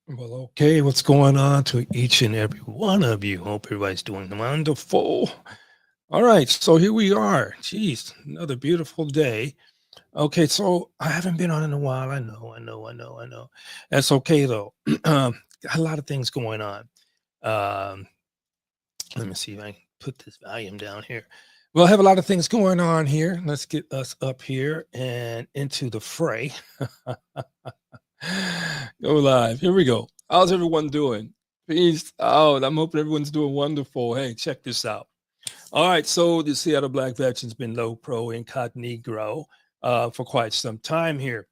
Well, okay, what's going on to each and every one of you? Hope everybody's doing wonderful. All right, so here we are. Jeez, another beautiful day. Okay, so I haven't been on in a while. I know. That's okay though. Got a lot of things going on. Um, Let me see if I can put this volume down here. Well, I have a lot of things going on here. Let's get us up here and into the fray. Go live. Here we go. How's everyone doing? Peace out. I'm hoping everyone's doing wonderful. Hey, check this out. All right. So the Seattle Black Veteran's been low pro incognito for quite some time here.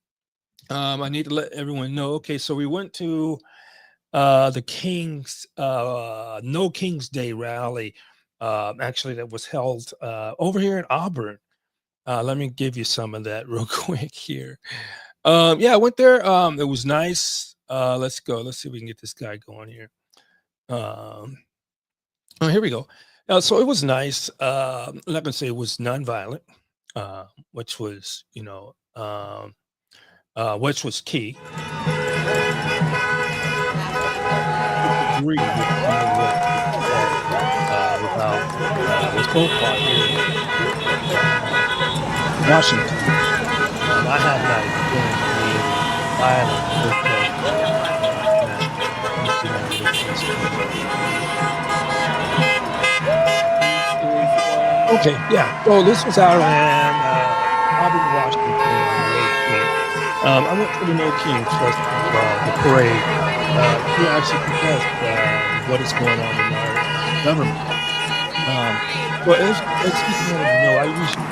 I need to let everyone know. Okay. So we went to the Kings, No Kings Day rally, actually, that was held over here in Auburn. Let me give you some of that real quick here. Yeah, I went there. It was nice. Let's go. Let's see if we can get this guy going here. Um, oh, here we go. So it was nice. I'm not gonna say it was nonviolent, uh, which was, which was key. Agree with some of what was said about was both part here in Washington. I have not experienced any violent protest in the United States. Okay, yeah. So this was out in Auburn, Washington on the 18th. I went to the No Kings the parade, to actually protest what is going on in our government. Um, well, as you know, I usually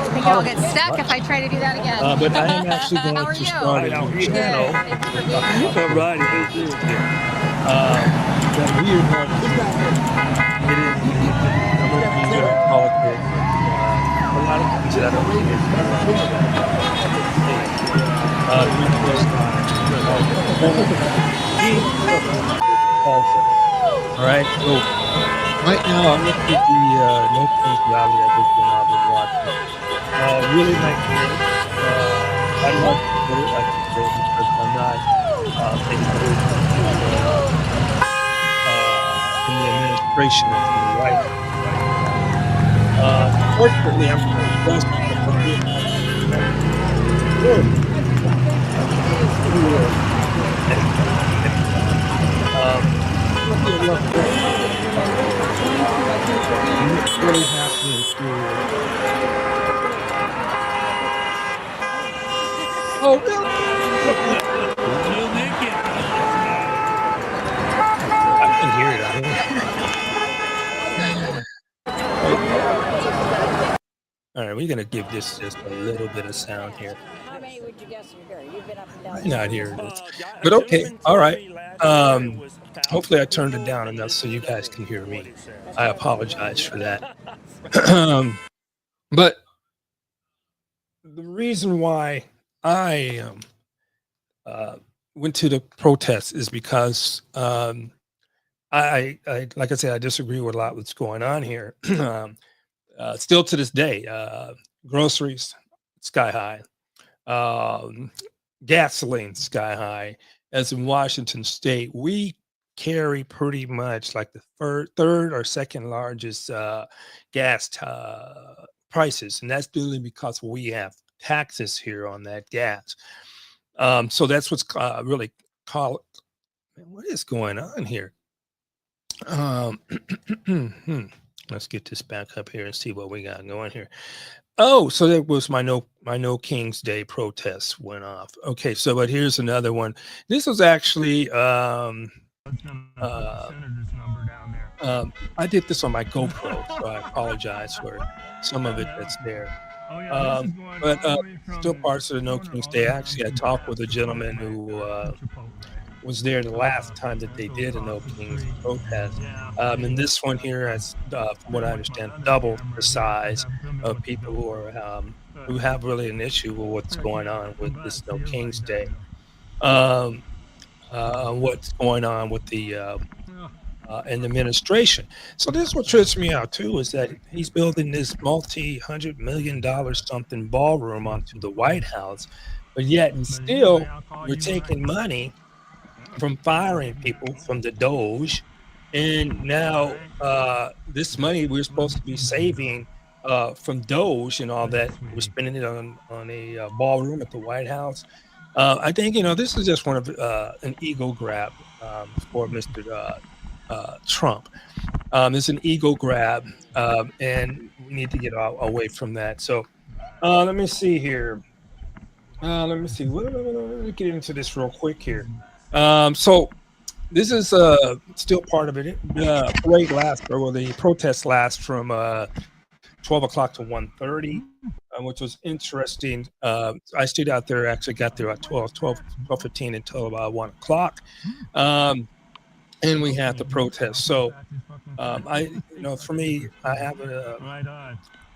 I think I'll get apologize stuck if I much, try to do that again. but I am actually How going are to you? start a new Good. channel. Thank you for being here. All right, that we are going to get into some of the things that are politics and a lot of things that I don't think is hey, the request line also. All right, so right now I went to the No Kings rally that was in Auburn, Washington. Really nice parade. I don't want to support it, like I said, because I'm not a person who's in the administration or to the White House right now. Fortunately, I'm kind of blessed because I do have some support who are today. It's gonna be a rough day. And what's really happening here oh, really? I can hear it out here. Okay. All right, we're gonna give this just a little bit of sound here. How many would you guess you hear? You've been up and down Might the not street. hear this, but okay, all right. Um, Hopefully I turned it down enough so you guys can hear me. That's I what I was apologize wondering. for that. Um, but the reason why I uh, went to the protest is because like I said, I disagree with a lot what's going on here. Still to this day, groceries sky high, um, gasoline sky high. As in Washington State, we carry pretty much like the third or second largest gas prices, and that's really because we have taxes here on that gas. So that's what's really call. Man, what is going on here? Um, let's get this back up here and see what we got going here. Oh, so that was my no Kings Day protest went off. Okay, so but here's another one. This was actually uh, I did this on my GoPro, so I apologize for some of it that's there. But still parts of the No Kings Day. Actually, I talked with a gentleman who was there the last time that they did a No Kings protest. And this one here has, from what I understand, double the size of people who have really an issue with what's going on with this No Kings Day. Um, what's going on with the and the administration. So this is what trips me out too is that he's building this multi-$100 million something ballroom onto the White House, but yet and still we're taking money from firing people from the Doge, and now this money we're supposed to be saving from Doge and all that, we're spending it on a ballroom at the White House. I think this is just one of an ego grab for Mr. Trump. It's an ego grab, and we need to get away from that. So let me see here. Let me see. Let me get into this real quick here. So this is still part of it. The parade lasts, or well, the protest lasts from 12 o'clock to 1:30, which was interesting. I stayed out there, actually got there at 12:15 until about 1 o'clock. Um, and we had the protest. So for me,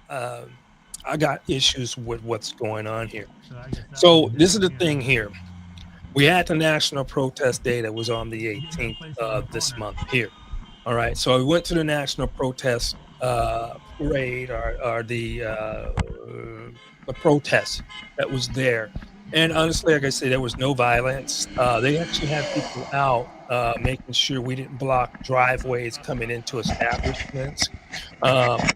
uh, I got issues with what's going on here. So this is the thing here. We had the national protest day that was on the 18th of this month here. All right. So we went to the national protest parade, or the protest that was there. And honestly, like I say, there was no violence. They actually had people out making sure we didn't block driveways coming into establishments,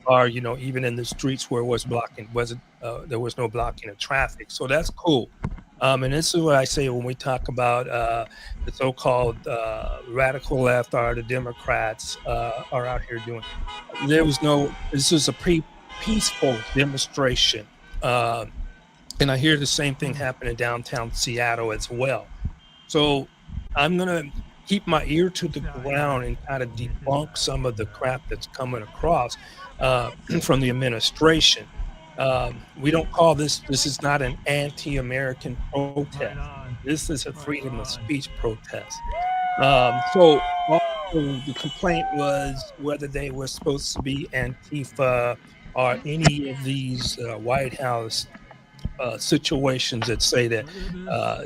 or even in the streets where it was blocking wasn't there was no blocking of traffic. So that's cool. And this is what I say when we talk about the so-called radical left, or the Democrats are out here doing. There was no. This is a peaceful demonstration, and I hear the same thing happen in downtown Seattle as well. So I'm gonna keep my ear to the ground and kind of debunk some of the crap that's coming across from the administration. We don't call this. This is not an anti-American protest. This is a freedom of speech protest. So also the complaint was whether they were supposed to be Antifa or any of these White House situations that say that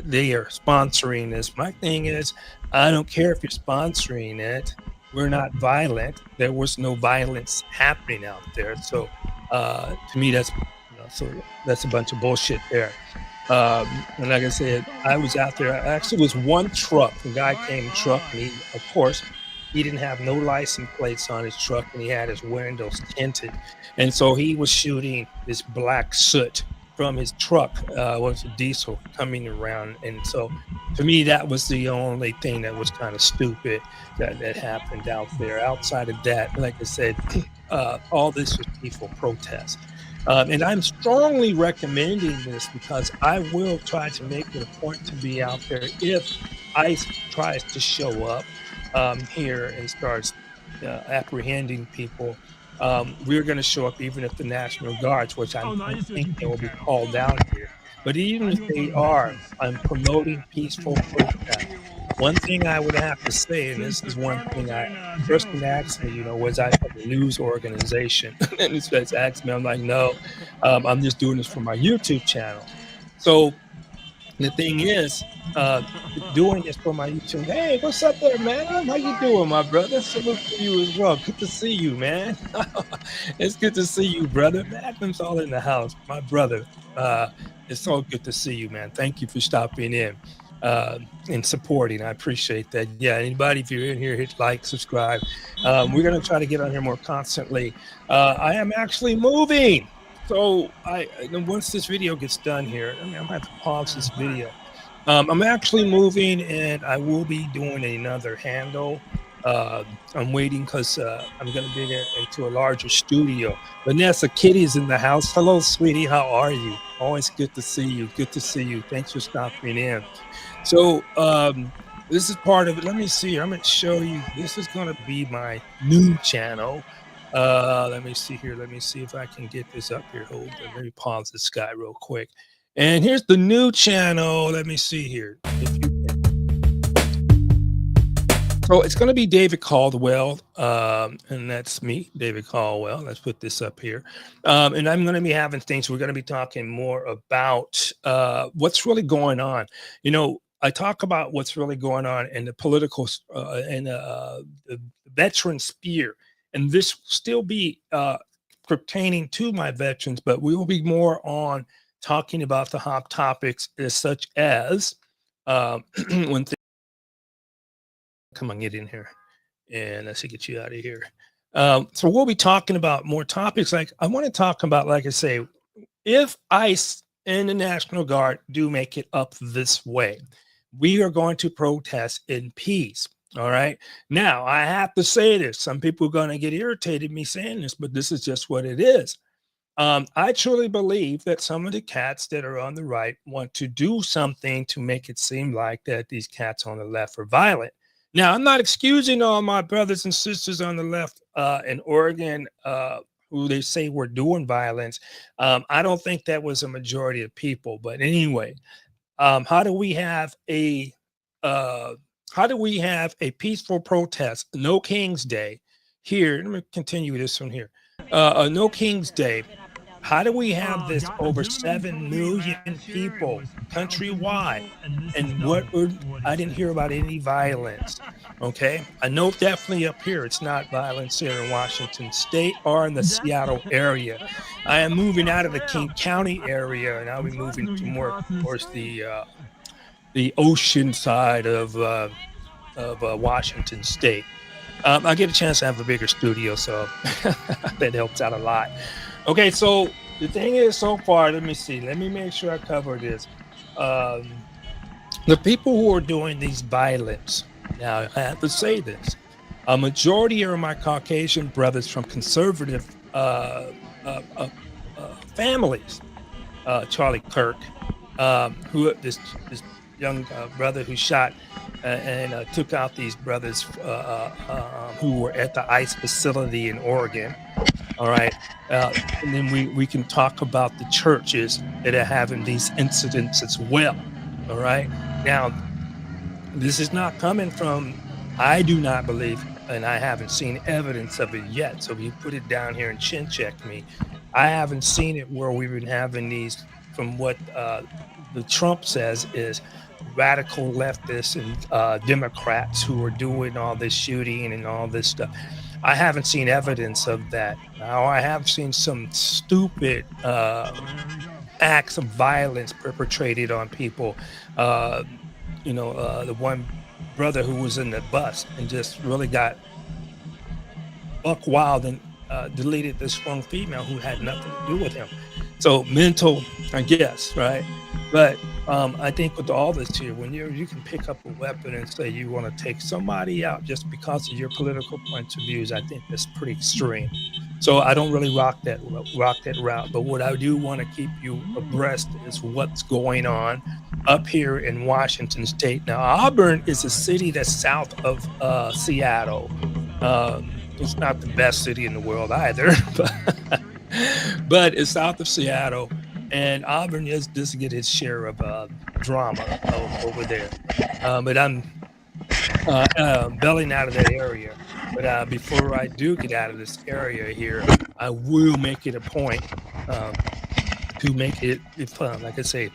they are sponsoring this. My thing is, I don't care if you're sponsoring it. We're not violent. There was no violence happening out there. So to me, that's a bunch of bullshit there. And like I said, I was out there. I actually was one truck. The guy came truck, and he, of course, he didn't have no license plates on his truck, and he had his windows tinted, and so he was shooting this black soot from his truck. Was a diesel coming around, and so to me, that was the only thing that was kind of stupid that happened out there. Outside of that, like I said, all this was peaceful protest. And I'm strongly recommending this because I will try to make it a point to be out there if ICE tries to show up here and starts apprehending people. We're going to show up even if the National Guards, which I don't think they will be called out here. But even if they are, I'm promoting peaceful protest. One thing I would have to say, and this is one thing the person asked me, was I from a news organization? And this person asked me, I'm like, no, I'm just doing this for my YouTube channel. So the thing is, doing this for my YouTube. Hey, what's up there, man? How you doing, my brother? Salute to you as well. Good to see you, man. It's good to see you, brother. Magnum's all in the house, my brother. It's so good to see you, man. Thank you for stopping in and supporting. I appreciate that. Yeah, anybody, if you're in here, hit like, subscribe. We're gonna try to get on here more constantly. I am actually moving. So once this video gets done here, I'm gonna have to pause this video. I'm actually moving, and I will be doing another handle. I'm waiting because I'm gonna be there into a larger studio. Vanessa, Kitty's in the house. Hello, sweetie. How are you? Always good to see you. Good to see you. Thanks for stopping in. So this is part of it. Let me see. I'm gonna show you. This is gonna be my new channel. Let me see here. Let me see if I can get this up here. Hold on. Let me pause this guy real quick. And here's the new channel. Let me see here. If you can. So it's going to be David Caldwell, and that's me, David Caldwell. Let's put this up here. And I'm going to be having things. We're going to be talking more about what's really going on. I talk about what's really going on in the political and the veteran sphere, and this will still be pertaining to my veterans, but we will be more on talking about the hot topics is such as when come on, get in here and let's see, get you out of here. So we'll be talking about more topics. Like I want to talk about, like I say, if ICE and the National Guard do make it up this way, we are going to protest in peace. All right. Now, I have to say this. Some people are going to get irritated me saying this, but this is just what it is. I truly believe that some of the cats that are on the right want to do something to make it seem like that these cats on the left are violent. Now, I'm not excusing all my brothers and sisters on the left in Oregon who they say were doing violence. I don't think that was a majority of people. But anyway, how do we have a peaceful protest? No Kings Day here. Let me continue this one here. No Kings Day. How do we have this over 7 million people countrywide? And I didn't hear about any violence. Okay. I know definitely up here it's not violence here in Washington State or in the Seattle area. I am moving out of the King County area and I'll be moving to more towards the ocean side of Washington State. I get a chance to have a bigger studio, so that helps out a lot. Okay, so the thing is, so far, let me see. Let me make sure I cover this. The people who are doing these violence, now I have to say this, a majority are my Caucasian brothers from conservative families. Charlie Kirk, who this young brother who shot and took out these brothers who were at the ICE facility in Oregon. All right. And then we can talk about the churches that are having these incidents as well. All right. Now, this is not coming from, I do not believe, and I haven't seen evidence of it yet. So if you put it down here and chin check me, I haven't seen it where we've been having these from what the Trump says is radical leftists and Democrats who are doing all this shooting and all this stuff. I haven't seen evidence of that. Now, I have seen some stupid acts of violence perpetrated on people. The one brother who was in the bus and just really got buck wild and deleted this young female who had nothing to do with him. So mental, I guess, right? But I think with all this here, when you can pick up a weapon and say you want to take somebody out just because of your political points of views, I think that's pretty extreme. So I don't really rock that route. But what I do want to keep you abreast is what's going on up here in Washington State. Now, Auburn is a city that's south of Seattle. It's not the best city in the world either, but it's south of Seattle. And Auburn does get its share of drama over there. But I'm bailing out of that area. But before I do get out of this area here, I will make it a point to make it, like I say,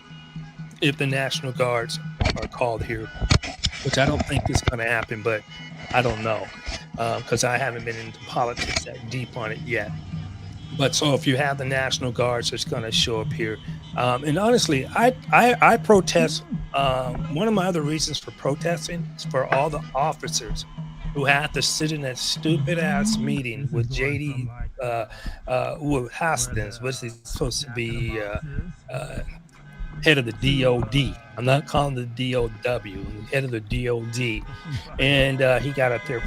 if the National Guards are called here, which I don't think is going to happen, but I don't know because I haven't been into politics that deep on it yet. But so if you have the National Guards that's going to show up here, and honestly, I protest. One of my other reasons for protesting is for all the officers who have to sit in that stupid ass meeting with JD, with Hastings. What's he supposed to be? Head of the DOD. I'm not calling the DOW. Head of the DOD, and he got up there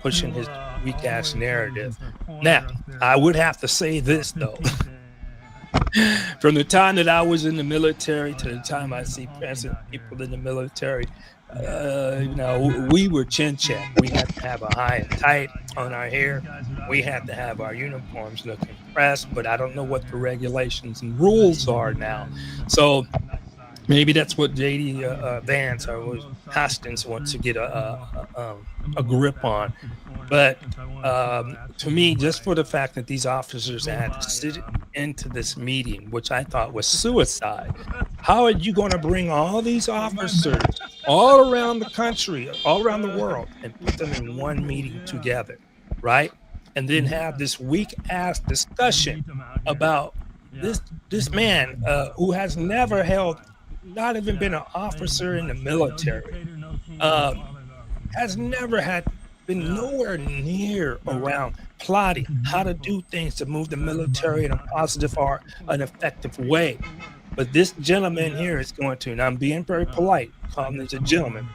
pushing his weak ass narrative. Now, I would have to say this though. From the time that I was in the military to the time I see present people in the military, we were chin check. We had to have a high and tight on our hair. We had to have our uniforms looking pressed, but I don't know what the regulations and rules are now. So maybe that's what JD Vance or Hastings wants to get a grip on. But to me, just for the fact that these officers had to sit into this meeting, which I thought was suicide, how are you going to bring all these officers all around the country, all around the world, and put them in one meeting together, right? And then have this weak ass discussion about This man who has never held, not even been an officer in the military, um, has never had been nowhere near around plotting how to do things to move the military in a positive or an effective way. But this gentleman here is going to, and I'm being very polite, calling this a gentleman.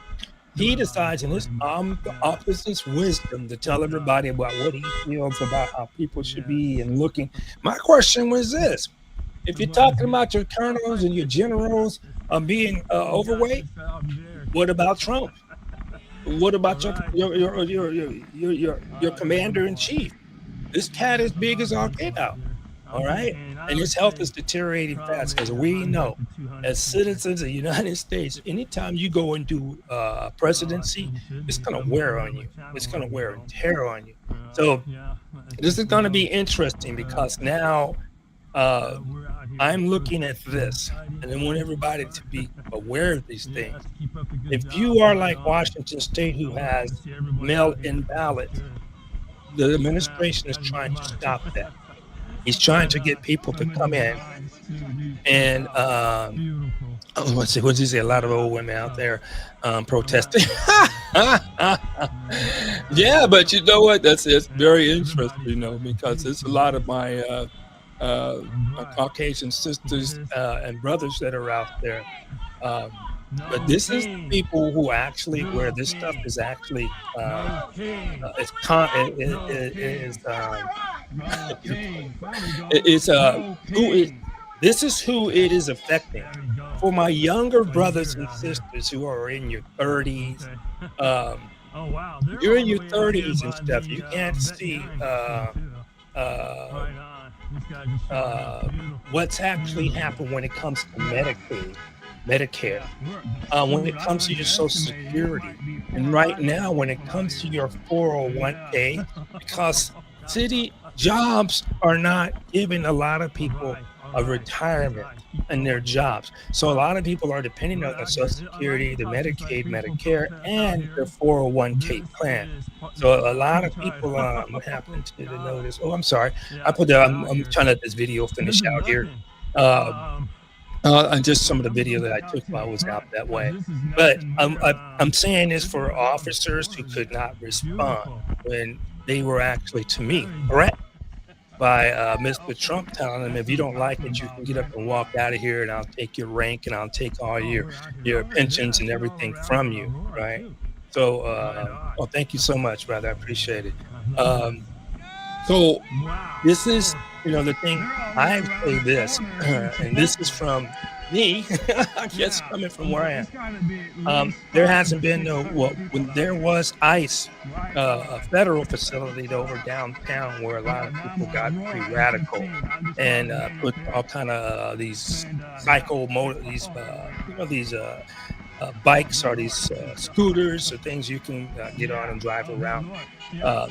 He decides in his the officer's wisdom to tell everybody about what he feels about how people should be and looking. My question was this: if you're talking about your colonels and your generals being overweight, what about Trump? What about your commander in chief? This cat is big as all get out. All right. And his health is deteriorating fast because we know as citizens of the United States, anytime you go and do presidency, it's going to wear on you. It's going to wear and tear on you. So this is going to be interesting because now uh, I'm looking at this and I want everybody to be aware of these things. If you are like Washington State, who has mail in ballots, the administration is trying to stop that. He's trying to get people to come in and oh, let's see, what did you say? A lot of old women out there protesting. Yeah, but you know what? It's very interesting, because it's a lot of my Caucasian sisters and brothers that are out there. Um, but this is the people who actually, where this stuff is actually, it is, it's who is this is who it is affecting. For my younger brothers and sisters who are in your 30s, um, you're in your 30s and stuff. You can't see uh, what's actually happened when it comes to Medicaid, Medicare, when it comes to your Social Security, and right now when it comes to your 401k, because city jobs are not giving a lot of people a retirement in their jobs. So a lot of people are depending on the Social Security, the Medicaid, Medicare, and their 401k plan. So a lot of people, what happened to the notice? Oh, I'm sorry. I'm trying to let this video finish out here. And just some of the video that I took while I was out that way. But I'm saying this for officers who could not respond when they were actually, to me, threatened by Mr. Trump telling them, if you don't like it, you can get up and walk out of here and I'll take your rank and I'll take all your pensions and everything from you, right? So, oh, thank you so much, brother. I appreciate it. So this is, the thing. I say this, and this is from me, I guess, coming from where I am. There hasn't been when there was ICE, a federal facility over downtown where a lot of people got pretty radical and put all kind of these bikes or these scooters or things you can get on and drive around.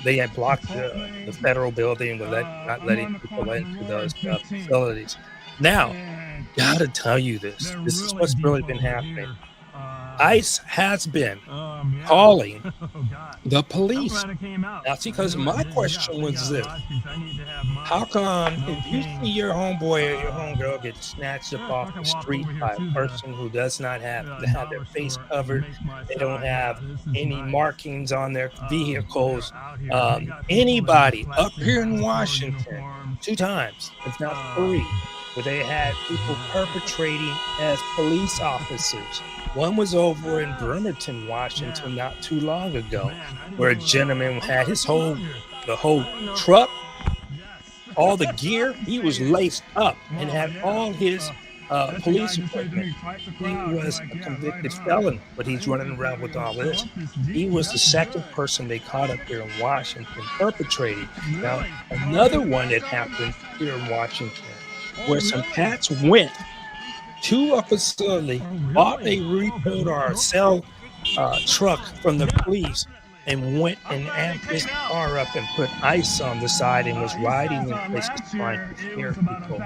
They had blocked the federal building with not letting people into those facilities. Now, gotta tell you this. This is what's really been happening. ICE has been calling the police. That's because my question was this: how come if you see your homeboy or your homegirl get snatched up off the street by a person who does not have their face covered, they don't have any markings on their vehicles, anybody up here in Washington, 2 times, if not 3, where they had people perpetrating as police officers. One was over in Bremerton, Washington, not too long ago, where a gentleman had the whole truck, all the gear. He was laced up and had all his police equipment. He was a convicted felon, but he's running around with all this. He was the second person they caught up here in Washington perpetrating. Now, another one that happened here in Washington, where some cats went to a facility, bought a repoed or a cell truck from the police, and went and amped his car up and put ice on the side and was riding in places trying to scare people.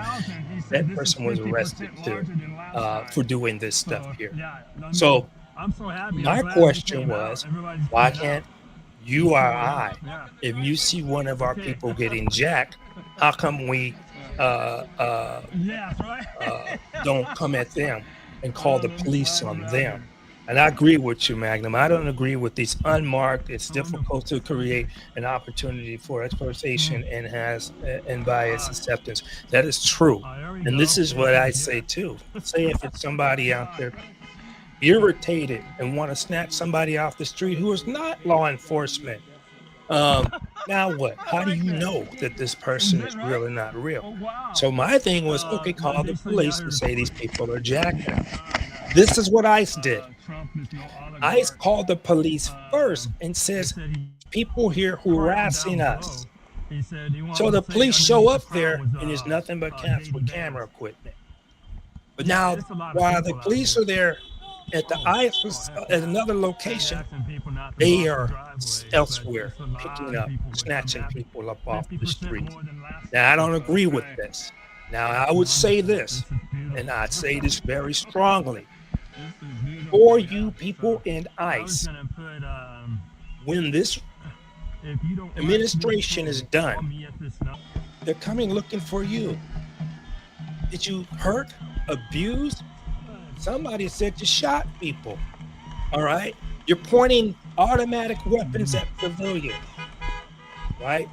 That person was arrested too for doing this stuff here. So my question was, why can't you or I, if you see one of our people getting jacked, how come we uh, uh, Yes, right. don't come at them and call the Let me police slide it on out them. here. And I agree with you, Magnum. I don't agree with these unmarked. It's Wonderful. difficult to create an opportunity for Mm. exploitation and and bias acceptance. That is true. There we And this go. is what I say too. Say if it's somebody out there irritated and want to snatch somebody off the street who is not law enforcement. Um, Now what? I How do like you that. know that this Is person it is right? real or not real? Oh wow. So my thing was, okay, call the They say you out police here and say these recording. people are jacking up. Fine. This is what ICE did. Trump is no ICE oligarch. called the police first and They says, said he people here corrected harassing down below. us. He said he wanted So the to say police show underneath the up crown there was and it's nothing but cats Haiti with band. camera equipment. But Yeah, now, it's a lot of while the people out police here. are there at the Oh, ICE heck at yeah. another They location, asking people not to they block the are driveways, but elsewhere it's a lot picking of up, people that come snatching happy. people up off the 50% street. more than last Now, I time. don't So agree with hey, this. Now, I would say wonderful. this, This is beautiful. and I'd say this very strongly. This is beautiful. For Yeah. you people So in I was ICE, gonna put when this if you don't like this administration is poll, call done, me at this number. they're coming looking for you. Did you hurt, abuse? Somebody said you shot people. All right. You're pointing automatic weapons at civilians, right?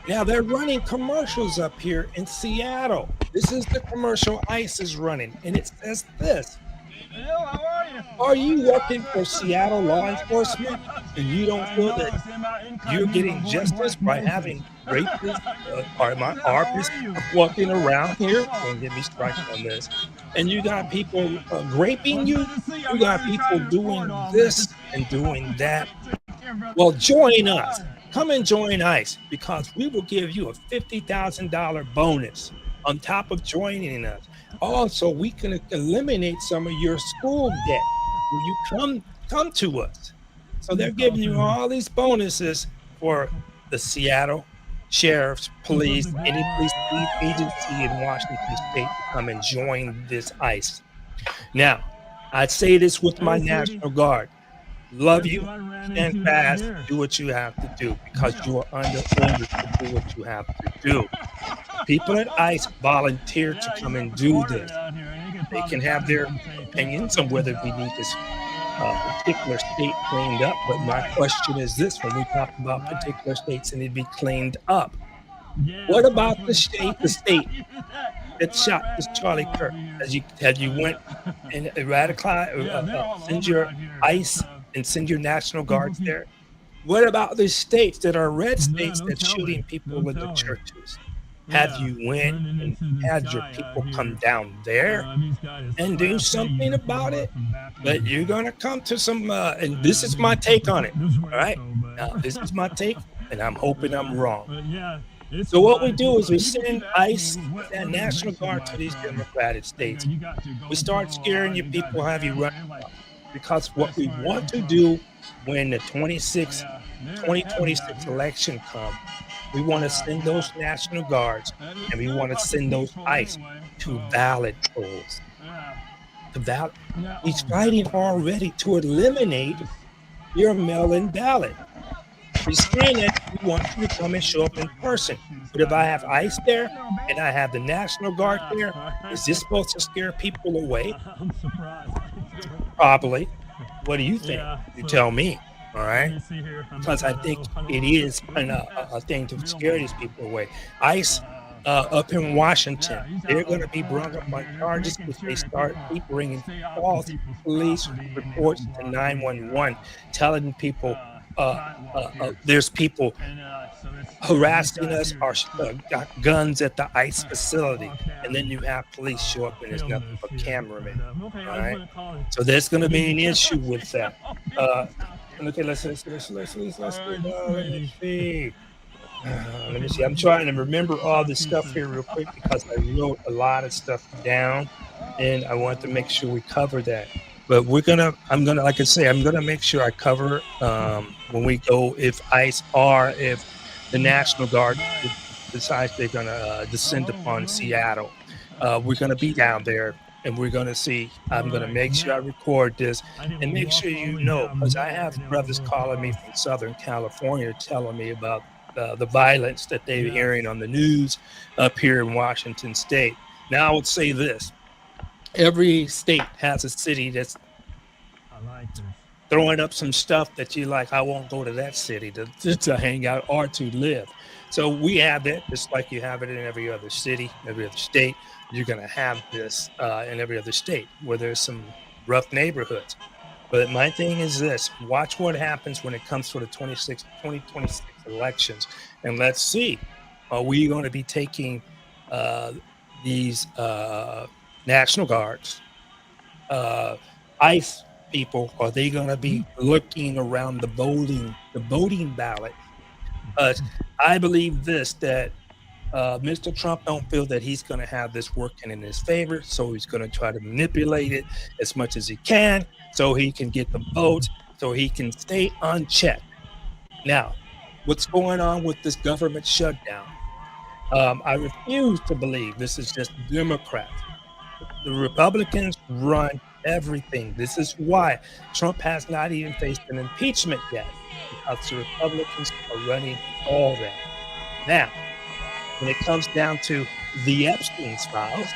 Now they're running commercials up here in Seattle. This is the commercial ICE is running, and it says this. Hello, how are you? Are you working for Seattle law enforcement and you don't I feel know that it's in my you're incognito getting going justice Black by Moses. having rapists, or my Yeah, how artists are you? walking around here? Oh. Don't get me started on this. And you got people Well, raping it's you. good to see you. You I'm got already trying people to record doing all this this. and doing that. Take care, brother. Well, join Bye. us. Come and join ICE because we will give you a $50,000 bonus on top of joining us. Also, we can eliminate some of your school debt when you come to us. So they're Please call giving you through. all these bonuses for the Seattle Sheriff's Keep up Police, the good any police work. agency in Washington State to come and join this ICE. Now, I say this with my Hey, sweetie. National Guard. Love Guess you. who I ran Stand into down fast. here? Do what you have to do because Yeah. you are under orders to do what you have to do. People at ICE volunteer to Yeah, he's come at and the do corner this. down here, and he could They probably can have copy their some tape. opinions on whether we need this particular state cleaned up. But my Right. question is this when we talk about Right. particular states and it be cleaned up. Yeah, What so about that's the what state that That's shot right, this right Charlie now Kirk? over here. Have you went and Yeah, they're all send over your out here. ICE and send your National People Guards keep, there? What about the states that are red yeah, states no that's shooting telling. people No in the telling. churches? Have Yeah, you went blending and into the had your sky out people come here. down there He's got his and do Class A something about uniform it? from back in But the you're day. gonna come to some, and this is my Maybe take on it. this All way right. so, Now, but this is my take, and I'm hoping I'm wrong. but yeah, it's So a what lot we of do people. is we People keep send asking ICE me with what that National organization am Guard I to these from? Democratic They go, states. you got to We go start scaring you you got people, the have you run family. Like, because what that's we where want I'm to from. do when the Oh yeah, they're heavy out 2026 here. election come, we want to Yeah, send yeah. those National Guards It's and we good want to about the send those peaceful ICE anyway. to So ballot polls. yeah, To ballot, yeah. he's Oh, fighting definitely. already to eliminate Yes. your mail-in ballot. He's saying that we want you to come and show up in person. But if I have ICE there and I have the National Guard there, is this supposed to scare people away? I'm surprised. Probably. What do you think? Yeah, You so tell me. All let right. me see here. I'm Because I trying think to, I don't it want to is a thing to real scare these much. people away. ICE up in Washington, Yeah, he's they're out on going the to be corner brung up on here, just charges making if sure they that start people keep bringing stay out from false people's police property and they reports don't to block 911, telling people sidewalk here. there's people And so it's these harassing guys us here or got guns at the ICE facility. walk And down then you have police show up and there's film nothing this but here. cameramen. But, okay, All I just right. want to call it. So there's going to be an issue with See that. how big it's out here. Okay, let's Alrighty, see. sweetie. Let me see. I'm trying to remember all this stuff here real quick because I wrote a lot of stuff down, and I want to make sure we cover that. But I'm gonna, like I say, I'm gonna make sure I cover when we go if the National Guard decides they're gonna descend upon Seattle. We're gonna be down there. And we're gonna see. I'm gonna Alright, make sure I now record this I didn't and make walk sure all the you way know, down because I there have and then we'll brothers go calling me across. from Southern California telling me about the violence that they're hearing on the news up here in Washington State. Now, I would say this: every state has a city that's I like this. throwing up some stuff that you like. I won't go to that city to hang out or to live. So we have that, just like you have it in every other city, every other state. You're going to have this in every other state where there's some rough neighborhoods. But my thing is this: watch what happens when it comes to the 2026 elections. And let's see, are we going to be taking uh, these National Guards, uh, ICE people? Are they going to be looking around the voting ballot? I believe this, that Mr. Trump don't feel that he's going to have this working in his favor, so he's going to try to manipulate it as much as he can, so he can get the votes, so he can stay unchecked. Now, what's going on with this government shutdown? I refuse to believe this is just Democrats. The Republicans run everything. This is why Trump has not even faced an impeachment yet, because the Republicans are running all that. Now, when it comes down to the Epstein's files,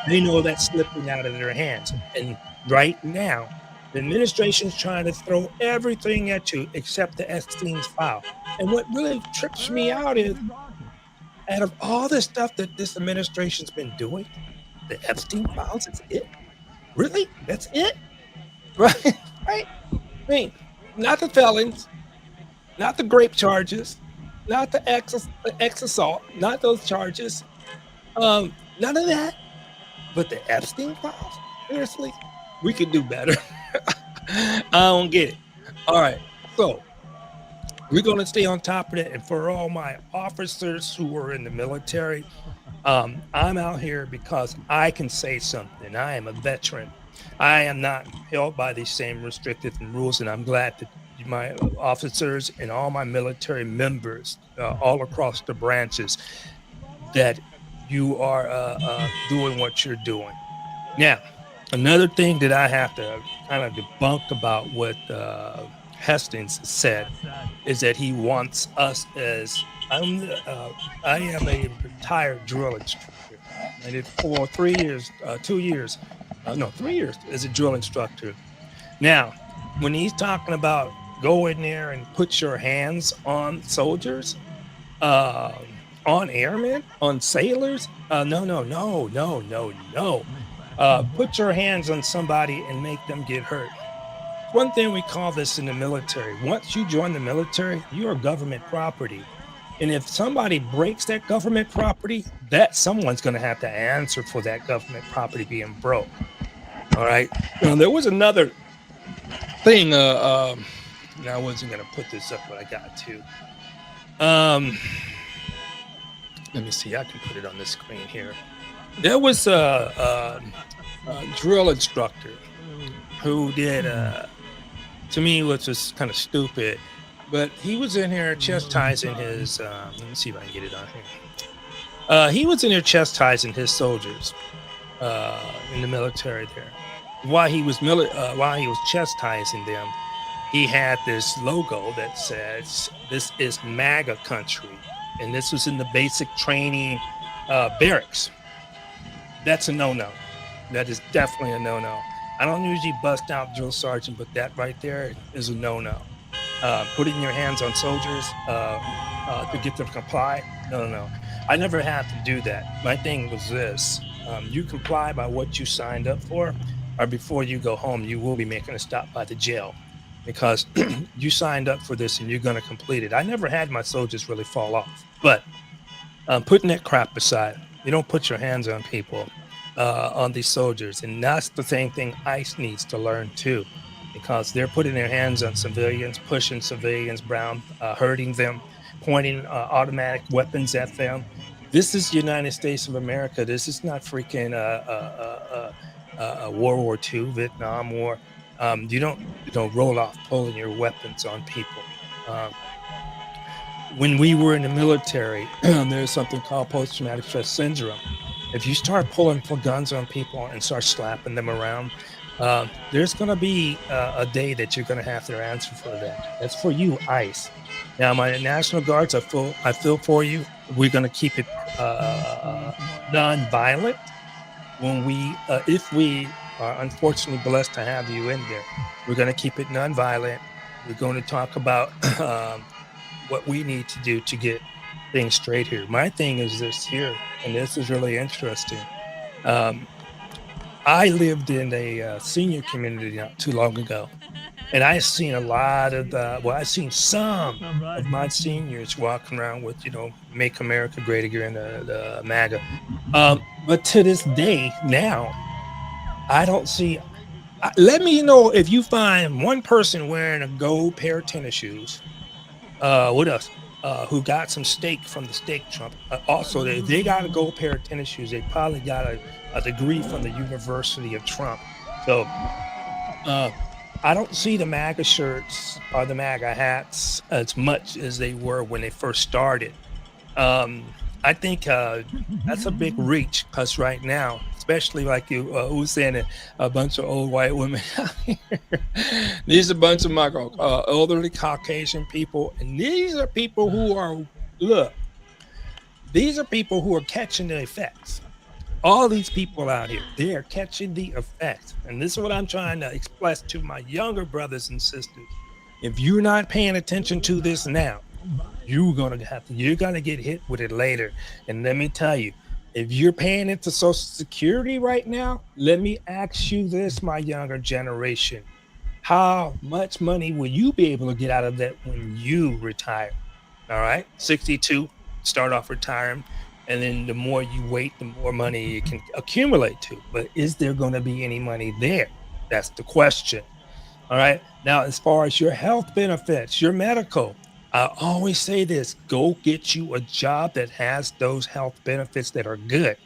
they know that's slipping out of their hands. And right now, the administration's trying to throw everything at you except the Epstein's file. And what really trips me out is, out of all the stuff that this administration's been doing, the Epstein files is it? Really? That's it? Right? Right? I mean, not the felons, not the grape charges, not the ex assault, not those charges. None of that. But the Epstein files? Seriously? We could do better. I don't get it. All right. So we're going to stay on top of it. And for all my officers who are in the military, I'm out here because I can say something. I am a veteran. I am not held by these same restrictive rules, and I'm glad that my officers and all my military members all across the branches, that you are doing what you're doing. Now, another thing that I have to kind of debunk about what Hastings said is that he wants us as I am a retired drill instructor. I did for 3 years, 2 years, no, 3 years as a drill instructor. Now, when he's talking about go in there and put your hands on soldiers, on airmen, on sailors, no. Put your hands on somebody and make them get hurt. One thing we call this in the military: once you join the military, you are government property. And if somebody breaks that government property, that someone's going to have to answer for that government property being broke. All right. Now, there was another thing. I wasn't going to put this up, but I got to. Let me see. I can put it on the screen here. There was a drill instructor who did, to me, which was kind of stupid. But he was in here chastising his. Let me see if I can get it on here. He was in here chastising his soldiers in the military there. While he was chastising them, he had this logo that says, "This is MAGA country," and this was in the basic training barracks. That's a no-no. That is definitely a no-no. I don't usually bust out drill sergeant, but that right there is a no-no. Putting your hands on soldiers to get them to comply. No. I never had to do that. My thing was this: you comply by what you signed up for, or before you go home, you will be making a stop by the jail because you signed up for this and you're going to complete it. I never had my soldiers really fall off, but putting that crap aside, you don't put your hands on people, on these soldiers, and that's the same thing ICE needs to learn too. Because they're putting their hands on civilians, pushing civilians around, hurting them, pointing automatic weapons at them. This is the United States of America. This is not freaking World War II, Vietnam War. You don't roll off pulling your weapons on people. When we were in the military, there's something called post-traumatic stress syndrome. If you start pulling guns on people and start slapping them around, There's going to be a day that you're going to have to answer for that. That's for you, ICE. Now, my National Guards, I feel for you. We're going to keep it non-violent when if we are unfortunately blessed to have you in there. We're going to keep it non-violent. We're going to talk about what we need to do to get things straight here. My thing is this here, and this is really interesting. Um, I lived in a senior community not too long ago, and I seen a lot of I've seen some All right. of my seniors walking around with, "Make America Great Again," the MAGA. But to this day, now I don't see. Let me know if you find one person wearing a gold pair of tennis shoes. What else? Who got some steak from the steak Trump? Also, they got a gold pair of tennis shoes. They probably got a degree from the University of Trump. So uh, I don't see the MAGA shirts or the MAGA hats as much as they were when they first started. I think that's a big reach because right now, especially like you who was saying it, a bunch of old white women out here. These are a bunch of my elderly Caucasian people, and these are people who are look. These are people who are catching the effects. All these people out here, they are catching the effects, and this is what I'm trying to express to my younger brothers and sisters. If you're not paying attention to this now, you're gonna get hit with it later. And let me tell you, if you're paying into Social Security right now, let me ask you this, my younger generation. How much money will you be able to get out of that when you retire? All right. 62, start off retiring. And then the more you wait, the more money you can accumulate to. But is there going to be any money there? That's the question. All right. Now, as far as your health benefits, your medical, I always say this, go get you a job that has those health benefits that are good.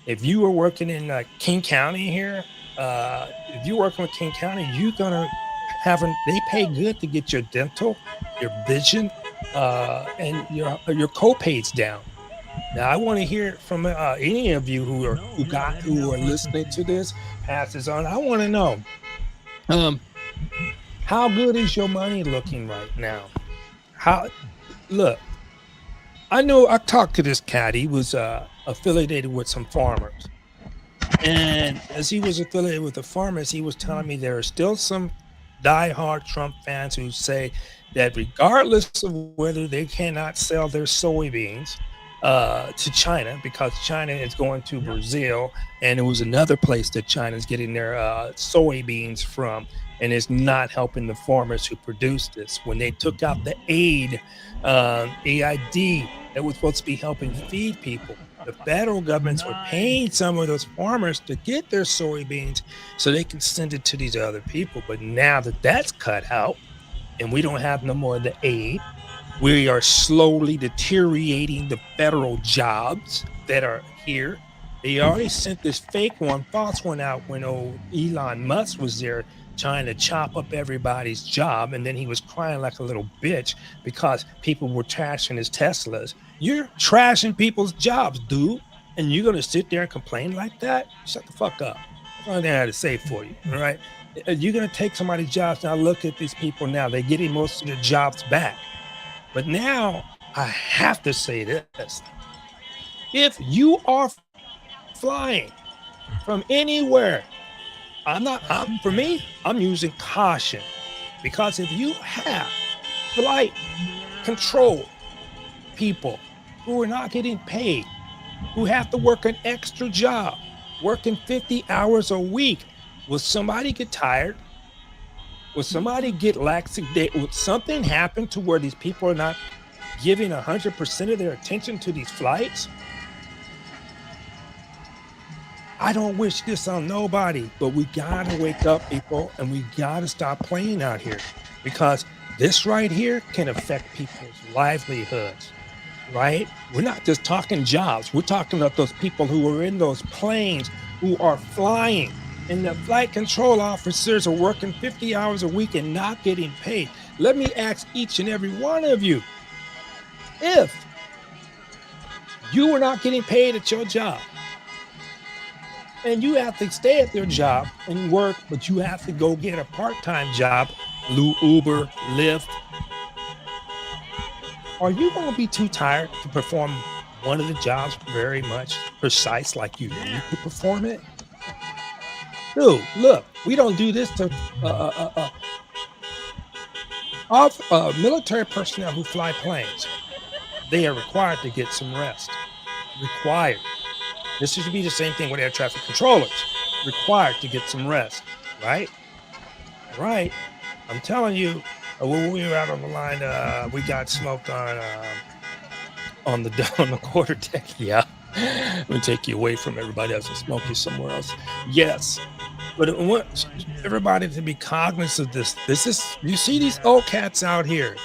If you were working in King County here, if you're working with King County, you're going to they pay good to get your dental, your vision, and your co-pays down. Now, I want to hear it from any of you No, you're right who about are what you're listening to saying. this, pass this on. I want to know. Um, how good is your money looking right now? How look, I know I talked to this cat. He was affiliated with some farmers. And as he was affiliated with the farmers, he was telling me there are still some diehard Trump fans who say that regardless of whether they cannot sell their soybeans to China because China is going to Yep. Brazil, and it was another place that China is getting their soybeans from, and it's not helping the farmers who produce this. When they took out the AID that was supposed to be helping feed people, the federal governments were Nice. paying some of those farmers to get their soybeans so they can send it to these other people. But now that that's cut out and we don't have no more of the aid, we are slowly deteriorating the federal jobs that are here. They already sent this fake one, false one out when old Elon Musk was there trying to chop up everybody's job. And then he was crying like a little bitch because people were trashing his Teslas. You're trashing people's jobs, dude. And you're going to sit there and complain like that? Shut the fuck up. That's all I have to say for you. All right. You're going to take somebody's jobs. Now, look at these people now. They're getting most of their jobs back. But now I have to say this. If you are flying from anywhere, for me, I'm using caution because if you have flight control people who are not getting paid, who have to work an extra job, working 50 hours a week, will somebody get tired? Will somebody get would something happen to where these people are not giving 100% of their attention to these flights? I don't wish this on nobody, but we gotta wake up, people, and we gotta stop playing out here because this right here can affect people's livelihoods, right? We're not just talking jobs, we're talking about those people who are in those planes who are flying. And the flight control officers are working 50 hours a week and not getting paid. Let me ask each and every one of you, if you were not getting paid at your job, and you have to stay at their job and work, but you have to go get a part-time job, Uber, Lyft. Are you going to be too tired to perform one of the jobs very much precise like you need to perform it? Dude, look, we don't do this to military personnel who fly planes. They are required to get some rest. Required. This should be the same thing with air traffic controllers. Required to get some rest, right? Right. I'm telling you, when we were out on the line, we got smoked on the on the quarter deck. Yeah, let me take you away from everybody else and smoke you somewhere else. Yes, but I want everybody to be cognizant of this. This is you see these old cats out here.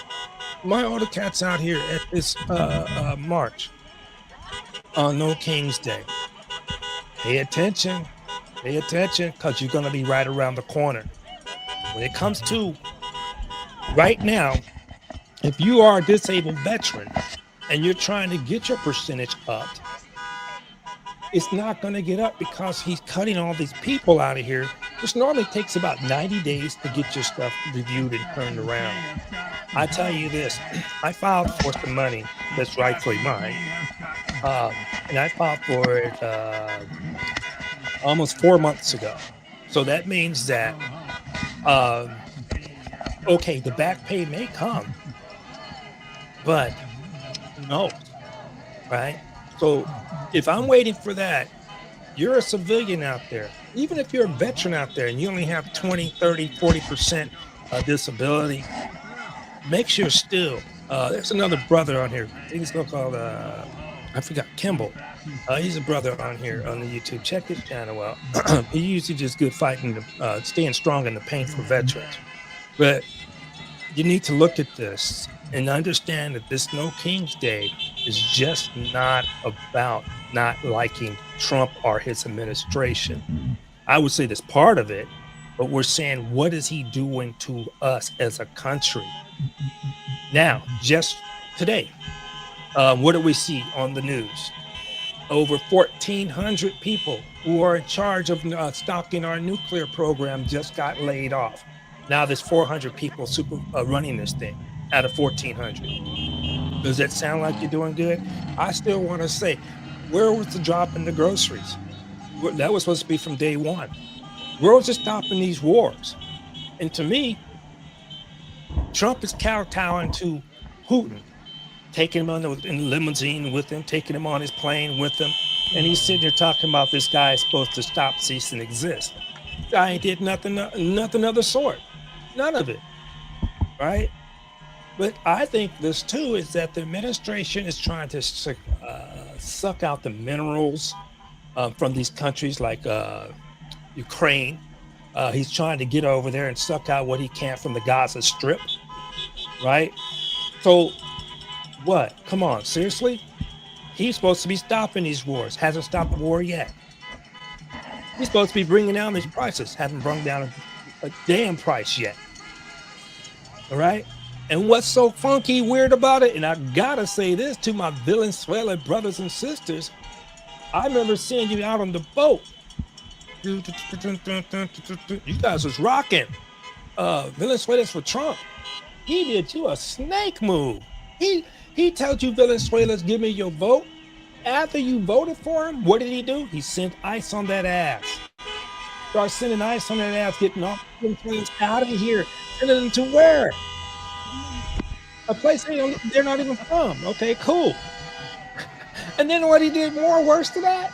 My older cats out here at this march on No Kings Day. Pay attention, because you're gonna be right around the corner. When it comes to right now, if you are a disabled veteran and you're trying to get your percentage up, it's not going to get up because he's cutting all these people out of here, which normally takes about 90 days to get your stuff reviewed and turned around. I tell you this, I filed for some money that's rightfully mine, and I filed for it almost 4 months ago. So that means that, okay, the back pay may come, but who knows, right? So if I'm waiting for that, you're a civilian out there. Even if you're a veteran out there and you only have 20, 30, 40% disability, make sure still, there's another brother on here. He's called, I forgot, Kimball. He's a brother on here on the YouTube. Check his channel out. He usually just good fighting, staying strong in the pain for veterans. But you need to look at this and understand that this No Kings Day is just not about not liking Trump or his administration. I would say that's part of it, but we're saying, what is he doing to us as a country? Now, just today, what do we see on the news? Over 1,400 people who are in charge of stocking our nuclear program just got laid off. Now there's 400 people running this thing out of 1,400. Does that sound like you're doing good? I still want to say, where was the drop in the groceries? That was supposed to be from day one. Where was it stopping these wars? And to me, Trump is kowtowing to Putin, taking him in the limousine with him, taking him on his plane with him. And he's sitting there talking about this guy is supposed to stop, cease, and exist. Guy ain't did nothing of the sort. None of it, right? But I think this too is that the administration is trying to suck out the minerals from these countries like Ukraine. He's trying to get over there and suck out what he can from the Gaza Strip, right? So what? Come on, seriously? He's supposed to be stopping these wars. Hasn't stopped the war yet. He's supposed to be bringing down these prices. Haven't brought down a damn price yet. All right? And what's so funky weird about it, and I gotta say this to my Venezuelan brothers and sisters, I remember seeing you out on the boat. You guys was rocking. Venezuelans for Trump. He did you a snake move. He tells you Venezuelans, give me your vote. After you voted for him, what did he do? He sent ice on that ass. Start sending ice on that ass, getting all Venezuelans out of here. Sending them to where? A place they're not even from. Okay, cool. And then what he did more worse to that?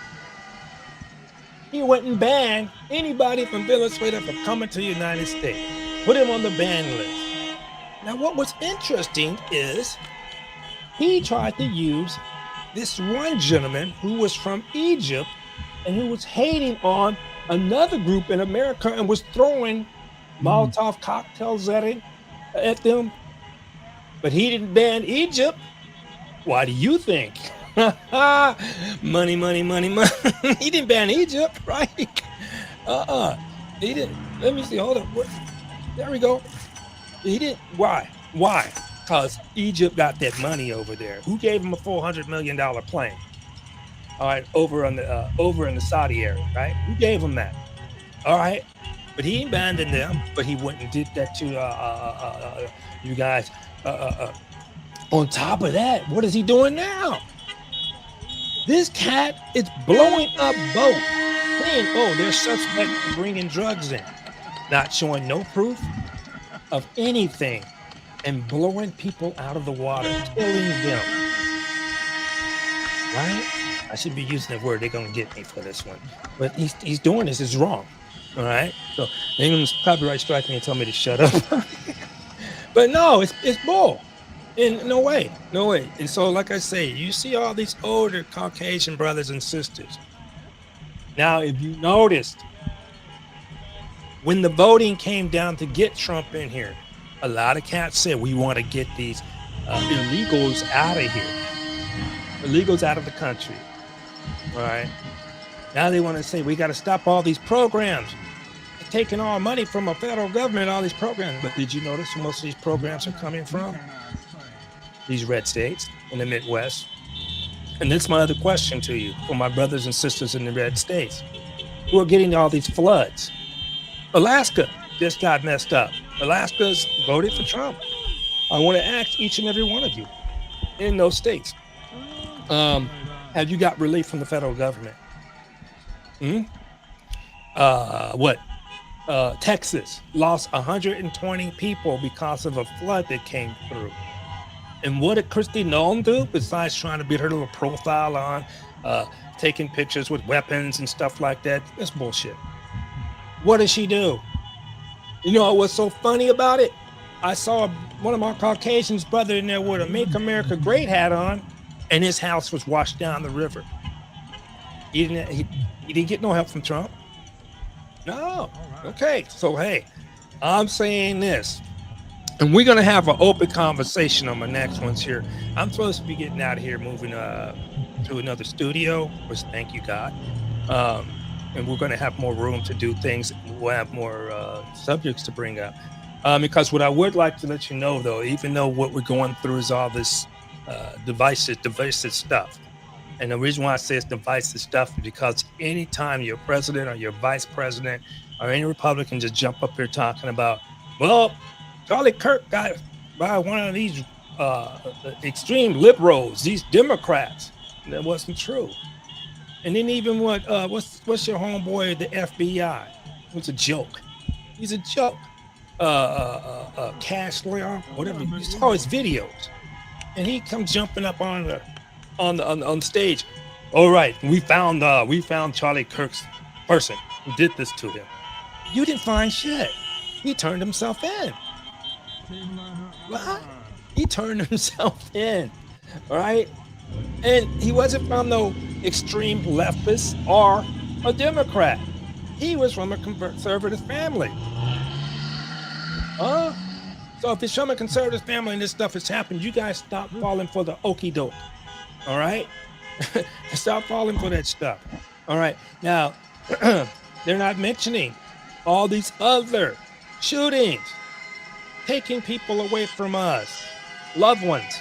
He went and banned anybody from Venezuela from coming to the United States. Put him on the ban list. Now, what was interesting is he tried to use this one gentleman who was from Egypt and who was hating on another group in America and was throwing Molotov cocktails at them. But he didn't ban Egypt. Why do you think? Money, money, money, money. He didn't ban Egypt, right? He didn't. Let me see. Hold up. There we go. He didn't. Why? Why? Because Egypt got that money over there. Who gave him a $400 million plane? All right, over in the Saudi area, right? Who gave him that? All right, but he abandoned them, but he went and did that to you guys. Uh, uh, uh, on top of that, what is he doing now? This cat is blowing up boats, saying, "Oh, they're suspect for bringing drugs in," not showing no proof of anything, and blowing people out of the water, killing them. Right? I should be using the word. They're gonna get me for this one, but he's doing this is wrong. All right, so they're gonna copyright strike me and tell me to shut up. But no, it's bull. And no way, no way. And so, like I say, you see all these older Caucasian brothers and sisters. Now, if you noticed, when the voting came down to get Trump in here, a lot of cats said we want to get these illegals out of here, illegals out of the country. All right. Now they want to say we got to stop all these programs, taking all money from the federal government, all these programs. But did you notice where most of these programs are coming from? These red states in the Midwest. And that's my other question to you for my brothers and sisters in the red states who are getting all these floods. Alaska just got messed up. Alaska's voted for Trump. I want to ask each and every one of you in those states, have you got relief from the federal government? What? Texas lost 120 people because of a flood that came through. And what did Christy Nolan do besides trying to get her little profile on, taking pictures with weapons and stuff like that? That's bullshit. What did she do? You know what's so funny about it? I saw one of my Caucasians brother in there with a Make America Great hat on, and his house was washed down the river. He didn't get no help from Trump. No. Okay. So hey, I'm saying this. And we're gonna have an open conversation on my next ones here. I'm supposed to be getting out of here, moving to another studio, which thank you God. And we're gonna have more room to do things. We'll have more subjects to bring up. Because what I would like to let you know, though, even though what we're going through is all this divisive stuff, and the reason why I say it's divisive stuff is because anytime your president or your vice president or any Republican just jump up here talking about, well, Charlie Kirk got by one of these extreme liberals, these Democrats. That wasn't true. And then even what's your homeboy at the FBI? It was a joke. He's a joke. Cash Leon, whatever. You saw his videos, and he comes jumping up on the stage. All right, we found Charlie Kirk's person who did this to him. You didn't find shit. He turned himself in. What? He turned himself in. All right, and he wasn't from no extreme leftist or a Democrat. He was from a conservative family. So if it's from a conservative family and this stuff has happened, you guys stop falling for the okie doke. All right? Stop falling for that stuff. All right. Now, they're not mentioning all these other shootings, taking people away from us, loved ones.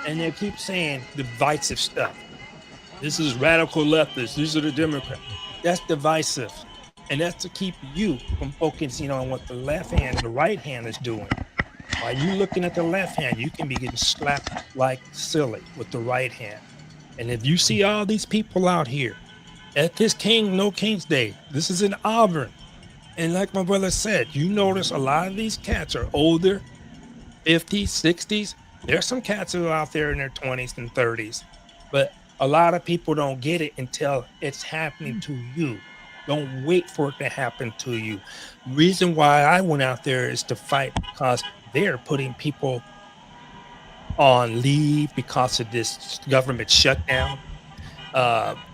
And they keep saying divisive stuff. This is radical leftists. These are the Democrats. That's divisive. And that's to keep you from focusing on what the left hand and the right hand is doing. While you looking at the left hand, you can be getting slapped like silly with the right hand. And if you see all these people out here at this King's Day, this is in Auburn. And like my brother said, you notice a lot of these cats are older, 50s, 60s. There's some cats who are out there in their 20s and 30s. But a lot of people don't get it until it's happening to you. Don't wait for it to happen to you. Reason why I went out there is to fight because they're putting people on leave because of this government shutdown.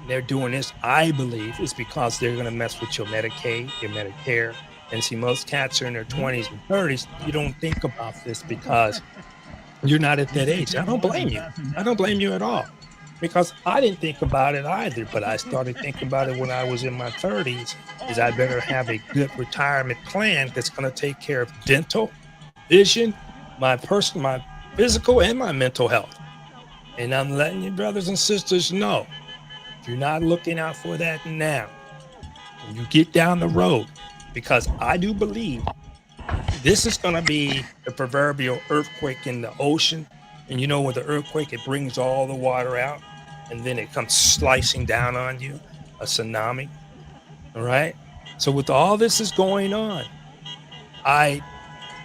They're doing this, I believe, is because they're going to mess with your Medicaid, your Medicare. And see, most cats are in their 20s and 30s. You don't think about this because you're not at that age. I don't blame you. I don't blame you at all. Because I didn't think about it either, but I started thinking about it when I was in my 30s, is I better have a good retirement plan that's going to take care of dental, vision, my physical, and my mental health. And I'm letting you brothers and sisters know, if you're not looking out for that now, when you get down the road, because I do believe this is going to be the proverbial earthquake in the ocean. And you know, with the earthquake, it brings all the water out and then it comes slicing down on you, a tsunami. All right. So with all this is going on, I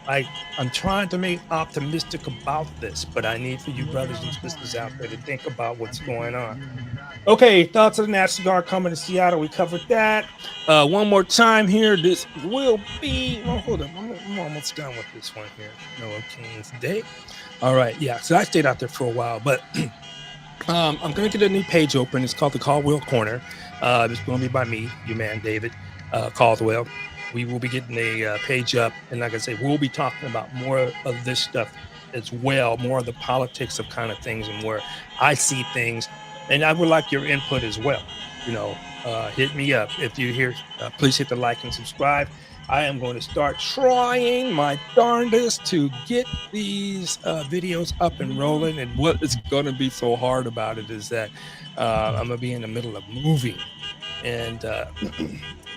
I'm trying to make optimistic about this, but I need for you brothers and sisters out there to think about what's going on. Okay, thoughts of the National Guard coming to Seattle. We covered that. One more time here. This will be. Well, hold on. I'm almost done with this one here. No Kings Day. All right. Yeah. So I stayed out there for a while, but I'm going to get a new page open. It's called the Caldwell Corner. It's going to be by me, your man David Caldwell. We will be getting a page up, and like I say, we'll be talking about more of this stuff as well, more of the politics of kind of things and where I see things. And I would like your input as well. You know, hit me up if you're here. Please hit the like and subscribe. I am going to start trying my darndest to get these videos up and rolling. And what is going to be so hard about it is that I'm going to be in the middle of moving. And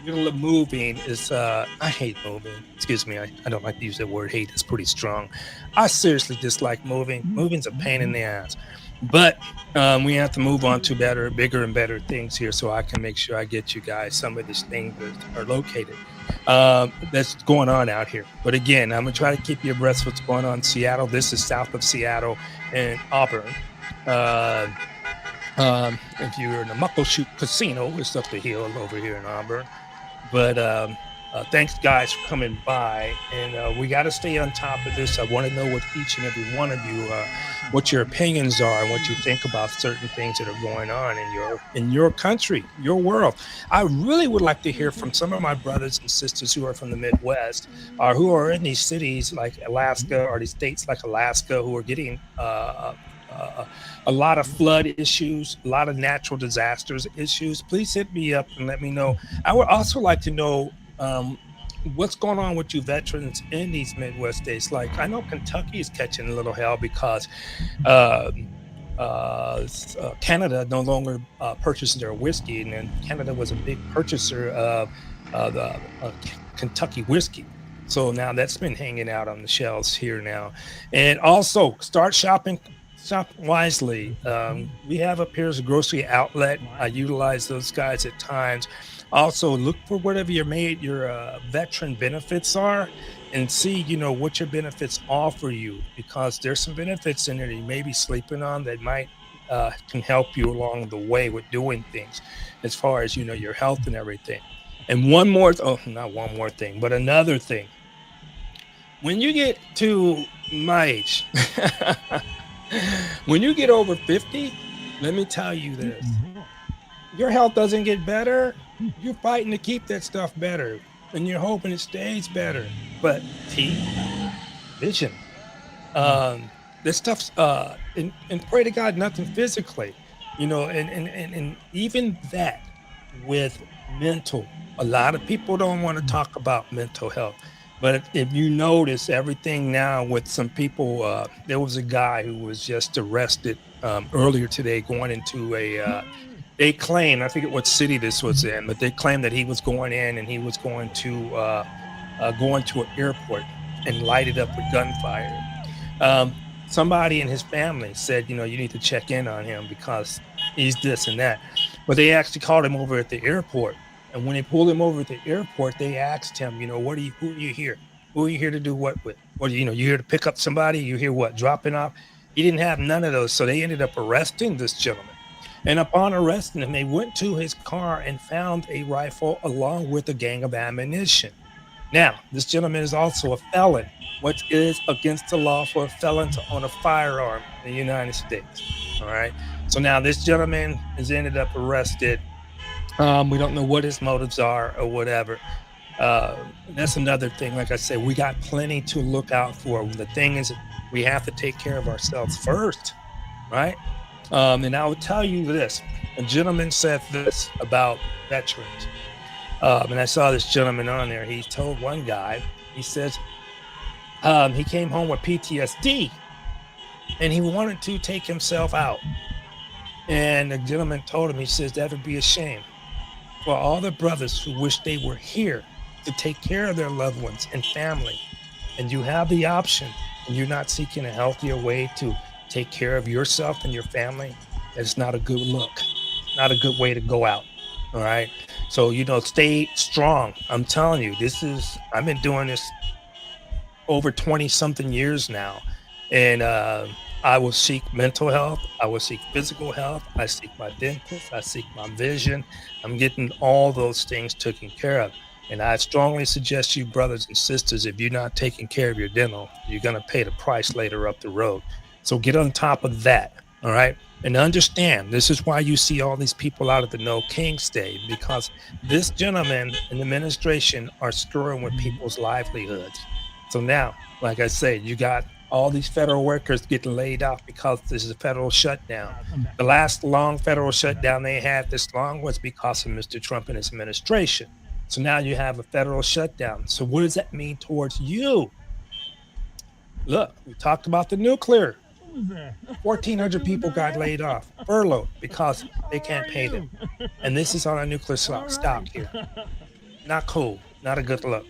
middle of moving is, I hate moving. Excuse me. I don't like to use that word hate. It's pretty strong. I seriously dislike moving. Moving's a pain in the ass. But we have to move on to better, bigger and better things here so I can make sure I get you guys some of these things that are located that's going on out here. But again, I'm going to try to keep you abreast of what's going on in Seattle. This is south of Seattle and Auburn. If you're in the Muckleshoot Casino, it's up the hill over here in Auburn. But thanks, guys, for coming by. And we got to stay on top of this. I want to know what each and every one of you, what your opinions are and what you think about certain things that are going on in your country, your world. I really would like to hear from some of my brothers and sisters who are from the Midwest or who are in these cities like Alaska or these states like Alaska who are getting a lot of flood issues, a lot of natural disasters issues. Please hit me up and let me know. I would also like to know what's going on with you veterans in these Midwest states. Like I know Kentucky is catching a little hell because Canada no longer purchases their whiskey, and then Canada was a big purchaser of the Kentucky whiskey. So now that's been hanging out on the shelves here now. And also start shopping. Shop wisely. We have up here as a grocery outlet. I utilize those guys at times. Also, look for whatever your veteran benefits are, and see what your benefits offer you, because there's some benefits in there that you may be sleeping on that might can help you along the way with doing things, as far as your health and everything. And not one more thing, but another thing. When you get to my age. When you get over 50, let me tell you this. Your health doesn't get better. You're fighting to keep that stuff better. And you're hoping it stays better. But teeth, vision, this stuff's, and pray to God, nothing physically, and even that with mental. A lot of people don't want to talk about mental health. But if you notice everything now with some people, there was a guy who was just arrested earlier today going into they claim, I forget what city this was in, but they claimed that he was going in and he was going to an airport and light it up with gunfire. Somebody in his family said, you need to check in on him because he's this and that. But they actually called him over at the airport. And when they pulled him over at the airport, they asked him, who are you here? Who are you here to do what with? What, you here to pick up somebody? You here what, dropping off? He didn't have none of those. So they ended up arresting this gentleman. And upon arresting him, they went to his car and found a rifle along with a gang of ammunition. Now, this gentleman is also a felon, which is against the law for a felon to own a firearm in the United States. All right. So now this gentleman has ended up arrested. We don't know what his motives are or whatever. That's another thing. Like I said, we got plenty to look out for. The thing is, we have to take care of ourselves first, right? And I will tell you this. A gentleman said this about veterans. And I saw this gentleman on there. He told one guy, he says, he came home with PTSD and he wanted to take himself out. And the gentleman told him, he says, that would be a shame for all the brothers who wish they were here to take care of their loved ones and family. And you have the option and you're not seeking a healthier way to take care of yourself and your family. That's not a good look, not a good way to go out. All right. So, stay strong. I'm telling you, I've been doing this over 20 something years now. And I will seek mental health. I will seek physical health. I seek my dentist. I seek my vision. I'm getting all those things taken care of. And I strongly suggest you, brothers and sisters, if you're not taking care of your dental, you're going to pay the price later up the road. So get on top of that. All right. And understand this is why you see all these people out at the No Kings Day, because this gentleman and administration are screwing with people's livelihoods. So now, like I said, you got all these federal workers getting laid off because this is a federal shutdown. Come back. The last long federal shutdown they had this long was because of Mr. Trump and his administration. So now you have a federal shutdown. So what does that mean towards you? Look, we talked about the nuclear. Who's that? 1,400 people got laid off, furloughed because they How can't are pay them. you? And this is on a nuclear All stock right. here. Not cool. Not a good look.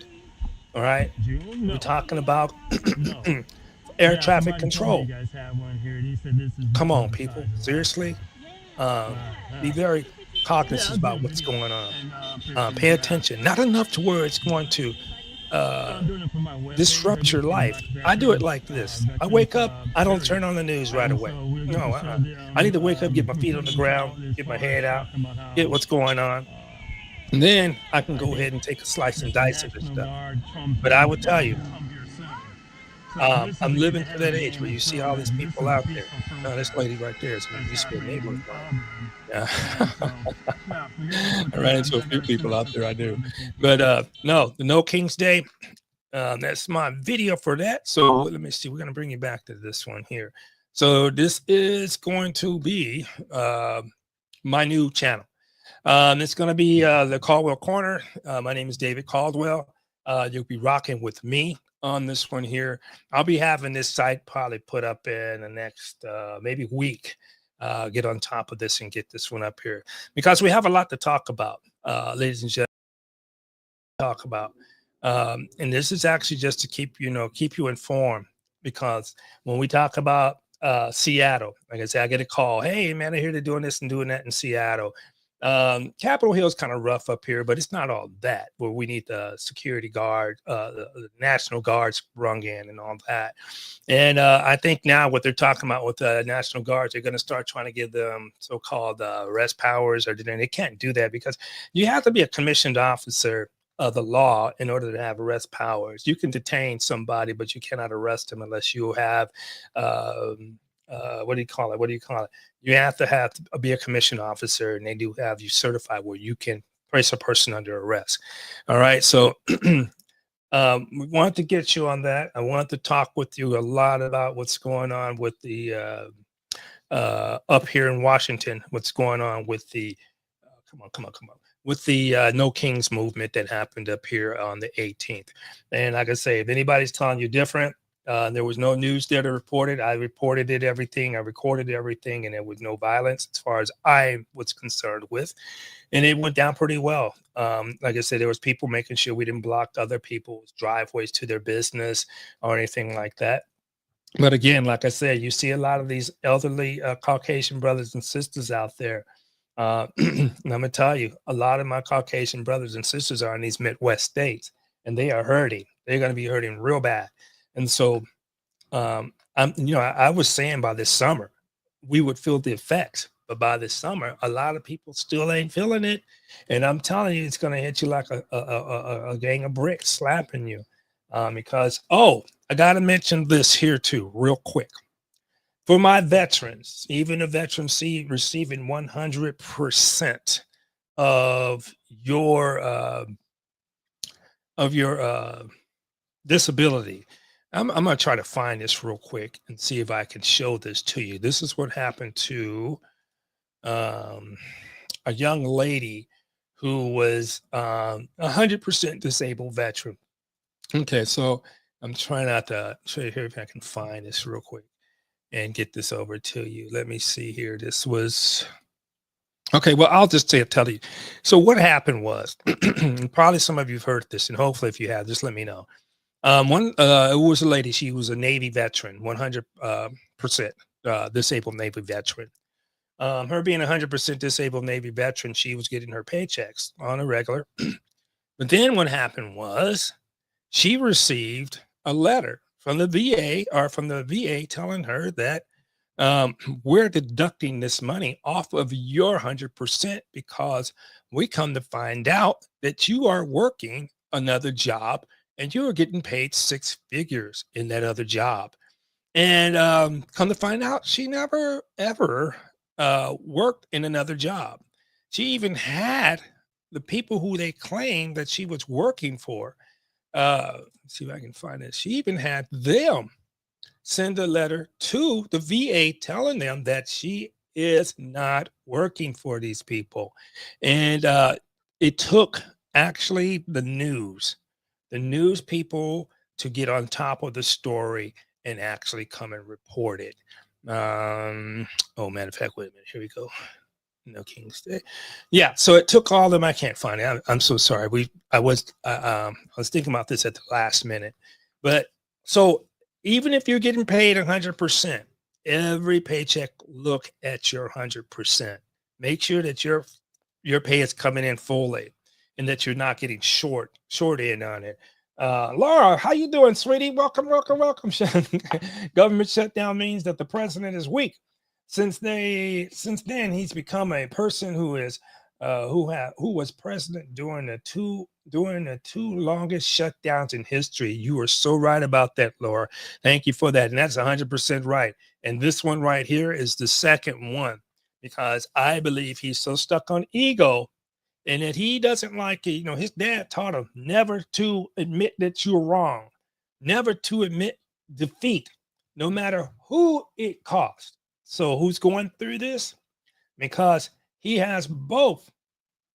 All right. June? No. We're talking about No. air Yeah, traffic somebody told me control. you guys had one here, and he said this is Come on, the people. size of Seriously. life. Be very Yeah, cognizant I'll about do what's it. going on. And Pay appreciate that. attention. Not enough to where it's going to I'm doing it for my webpage. I disrupt do your it for life. Black I do it veterans, like this. I veterans, wake up, I don't period. turn on the news right And away. so we're No, going to show them I need to wake up, get my feet on the proceedings ground, out as get my far as head out, talking about how get what's going on. And then I can I go guess ahead and take a slice and that the dice of this National stuff. Guard comes But I in would tell you, town to come here Sunday. So this is I'm to get living to ahead of that the age game where and you see show all that these this people is a out there. peaceful No, this protest lady right there that's used to be a neighbor happening of in mine. Auburn. Yeah. And so, yeah, forget the I ran protest. into a I few got to people finish out up there. I with the do. other people. But no, the No Kings Day. That's my video for that. So let me see. We're gonna bring you back to this one here. So this is going to be my new channel. It's going to be the Caldwell Corner. My name is David Caldwell. You'll be rocking with me on this one here. I'll be having this site probably put up in the next maybe week. Get on top of this and get this one up here because we have a lot to talk about, ladies and gentlemen. Talk about, and this is actually just to keep you informed because when we talk about Seattle, like I said, I get a call, hey man, I hear they're doing this and doing that in Seattle. Capitol Hill is kind of rough up here, but it's not all that where we need the security guard, the National Guards brung in and all that. And I think now what they're talking about with the National Guards, they're going to start trying to give them so-called arrest powers, or they can't do that because you have to be a commissioned officer of the law in order to have arrest powers. You can detain somebody, but you cannot arrest them unless you have what do you call it? What do you call it? You have to be a commissioned officer, and they do have you certified where you can place a person under arrest. All right, so we wanted to get you on that. I wanted to talk with you a lot about what's going on with the up here in Washington. What's going on with the come on, with the No Kings movement that happened up here on the 18th. And like I say, if anybody's telling you different, there was no news there to report it. I reported it, everything. I recorded everything, and there was no violence as far as I was concerned with. And it went down pretty well. Like I said, there was people making sure we didn't block other people's driveways to their business or anything like that. But again, like I said, you see a lot of these elderly Caucasian brothers and sisters out there. And I'm gonna tell you, a lot of my Caucasian brothers and sisters are in these Midwest states, and they are hurting. They're gonna be hurting real bad. And so, I was saying by this summer, we would feel the effects, but by this summer, a lot of people still ain't feeling it. And I'm telling you, it's gonna hit you like a gang of bricks slapping you. Because I gotta mention this here too, real quick. For my veterans, even the veterans receiving 100% of your disability. I'm gonna try to find this real quick and see if I can show this to you. This is what happened to um, a young lady who was 100% disabled veteran. Okay, so I'm trying not to show you here if I can find this real quick. and get this over to you. Let me see here. This was okay. Well, I'll just tell you. So what happened was, probably some of you've heard this, and hopefully, if you have, just let me know. It was a lady. She was a Navy veteran, 100% disabled Navy veteran. Her being 100% disabled Navy veteran, she was getting her paychecks on a regular. But then what happened was she received a letter from the VA telling her that we're deducting this money off of your 100% because we come to find out that you are working another job and you are getting paid six figures in that other job. And come to find out, she never ever worked in another job. She even had the people who they claimed that she was working for. Let's see if I can find it. She even had them send a letter to the VA telling them that she is not working for these people. And it took actually the news people to get on top of the story and actually come and report it. Oh, matter of fact, wait a minute. Here we go. No Kings Day. Yeah, so it took all of them. I can't find it. I'm so sorry. I was thinking about this at the last minute, but so even if you're getting paid 100%, every paycheck, look at your 100%. Make sure that your pay is coming in fully, and that you're not getting short in on it. Laura, how you doing, sweetie? Welcome. Government shutdown means that the president is weak. Since then, he's become a person who was president during the two longest shutdowns in history. You are so right about that, Laura. Thank you for that, and that's 100% right. And this one right here is the second one, because I believe he's so stuck on ego, and that he doesn't like it. His dad taught him never to admit that you're wrong, never to admit defeat, no matter who it cost. So who's going through this? Because he has both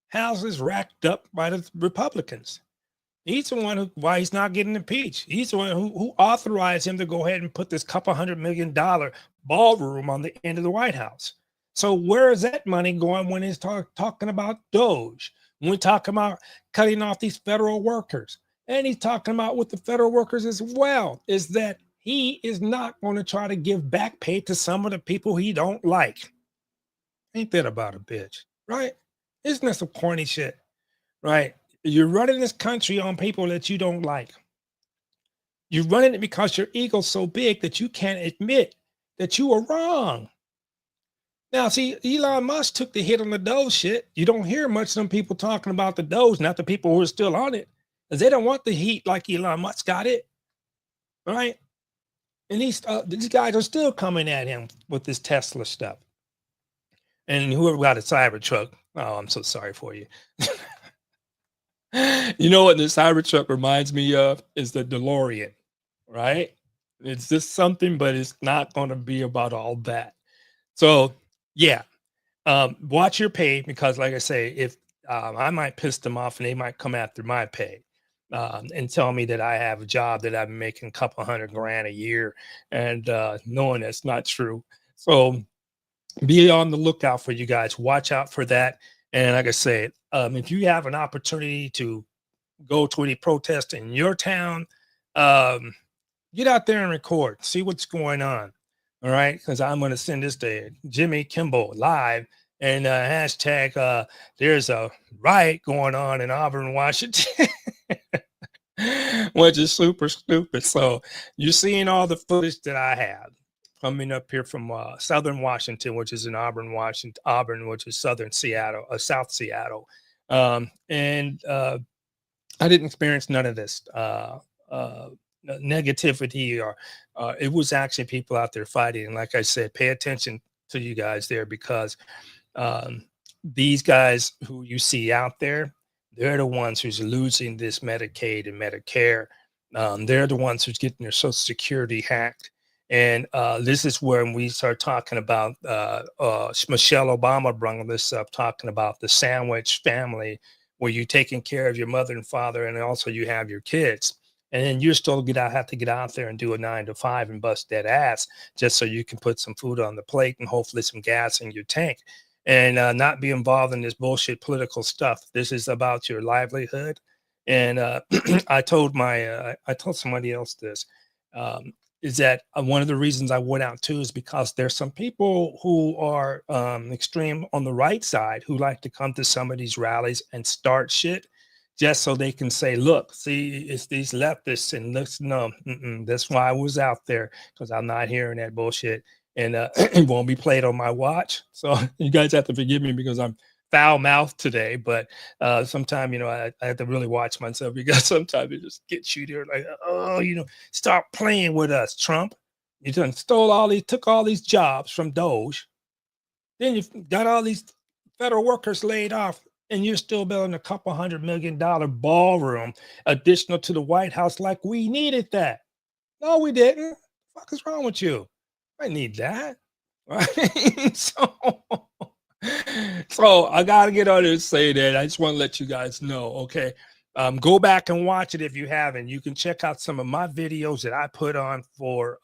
houses racked up by the Republicans. He's the one why he's not getting impeached. He's the one who authorized him to go ahead and put this couple $100 million ballroom on the end of the White House. So where is that money going when he's talking about Doge? When we talk about cutting off these federal workers, and he's talking about with the federal workers as well, is that he is not going to try to give back pay to some of the people he don't like. Ain't that about a bitch, right? Isn't that some corny shit, right? You're running this country on people that you don't like. You're running it because your ego's so big that you can't admit that you were wrong. Now, see, Elon Musk took the hit on the Doge shit. You don't hear much of them people talking about the Doge, not the people who are still on it, because they don't want the heat like Elon Musk got it, right? And these guys are still coming at him with this Tesla stuff. And whoever got a Cybertruck, oh, I'm so sorry for you. You know what the Cybertruck reminds me of is the DeLorean, right? It's just something, but it's not going to be about all that. So, yeah, watch your pay, because, like I say, if I might piss them off and they might come after my pay. And tell me that I have a job that I'm making a couple $100,000 a year, and knowing that's not true. So be on the lookout for you guys. Watch out for that. And like I said, if you have an opportunity to go to any protest in your town, get out there and record, see what's going on. All right, because I'm going to send this to Jimmy Kimball live, and hashtag there's a riot going on in Auburn, Washington. Which is super stupid. So you're seeing all the footage that I have coming up here from Southern Washington, which is in Auburn, which is Southern Seattle, South Seattle. And I didn't experience none of this negativity, or it was actually people out there fighting. And like I said, pay attention to you guys there, because these guys who you see out there, they're the ones who's losing this Medicaid and Medicare. They're the ones who's getting their Social Security hacked. And this is when we start talking about Michelle Obama brought this up, talking about the sandwich family, where you're taking care of your mother and father, and also you have your kids. and then you still have to get out there and do a 9 to 5 and bust that ass just so you can put some food on the plate and hopefully some gas in your tank, and not be involved in this bullshit political stuff. This is about your livelihood. And I told somebody else this. Um, is that one of the reasons I went out too is because there's some people who are extreme on the right side who like to come to some of these rallies and start shit just so they can say, look, see, it's these leftists, and listen, no, that's why I was out there, because I'm not hearing that bullshit, and it won't be played on my watch. So you guys have to forgive me because I'm foul mouthed today, but sometimes, I have to really watch myself because sometimes it just gets you there like, oh, stop playing with us, Trump. You done took all these jobs from Doge. Then you've got all these federal workers laid off, and you're still building a couple $100 million ballroom additional to the White House like we needed that. No, we didn't. What the fuck is wrong with you? I need that. Right? So I gotta get on there and say that. I just want to let you guys know. Okay. Go back and watch it if you haven't. You can check out some of my videos that I put on for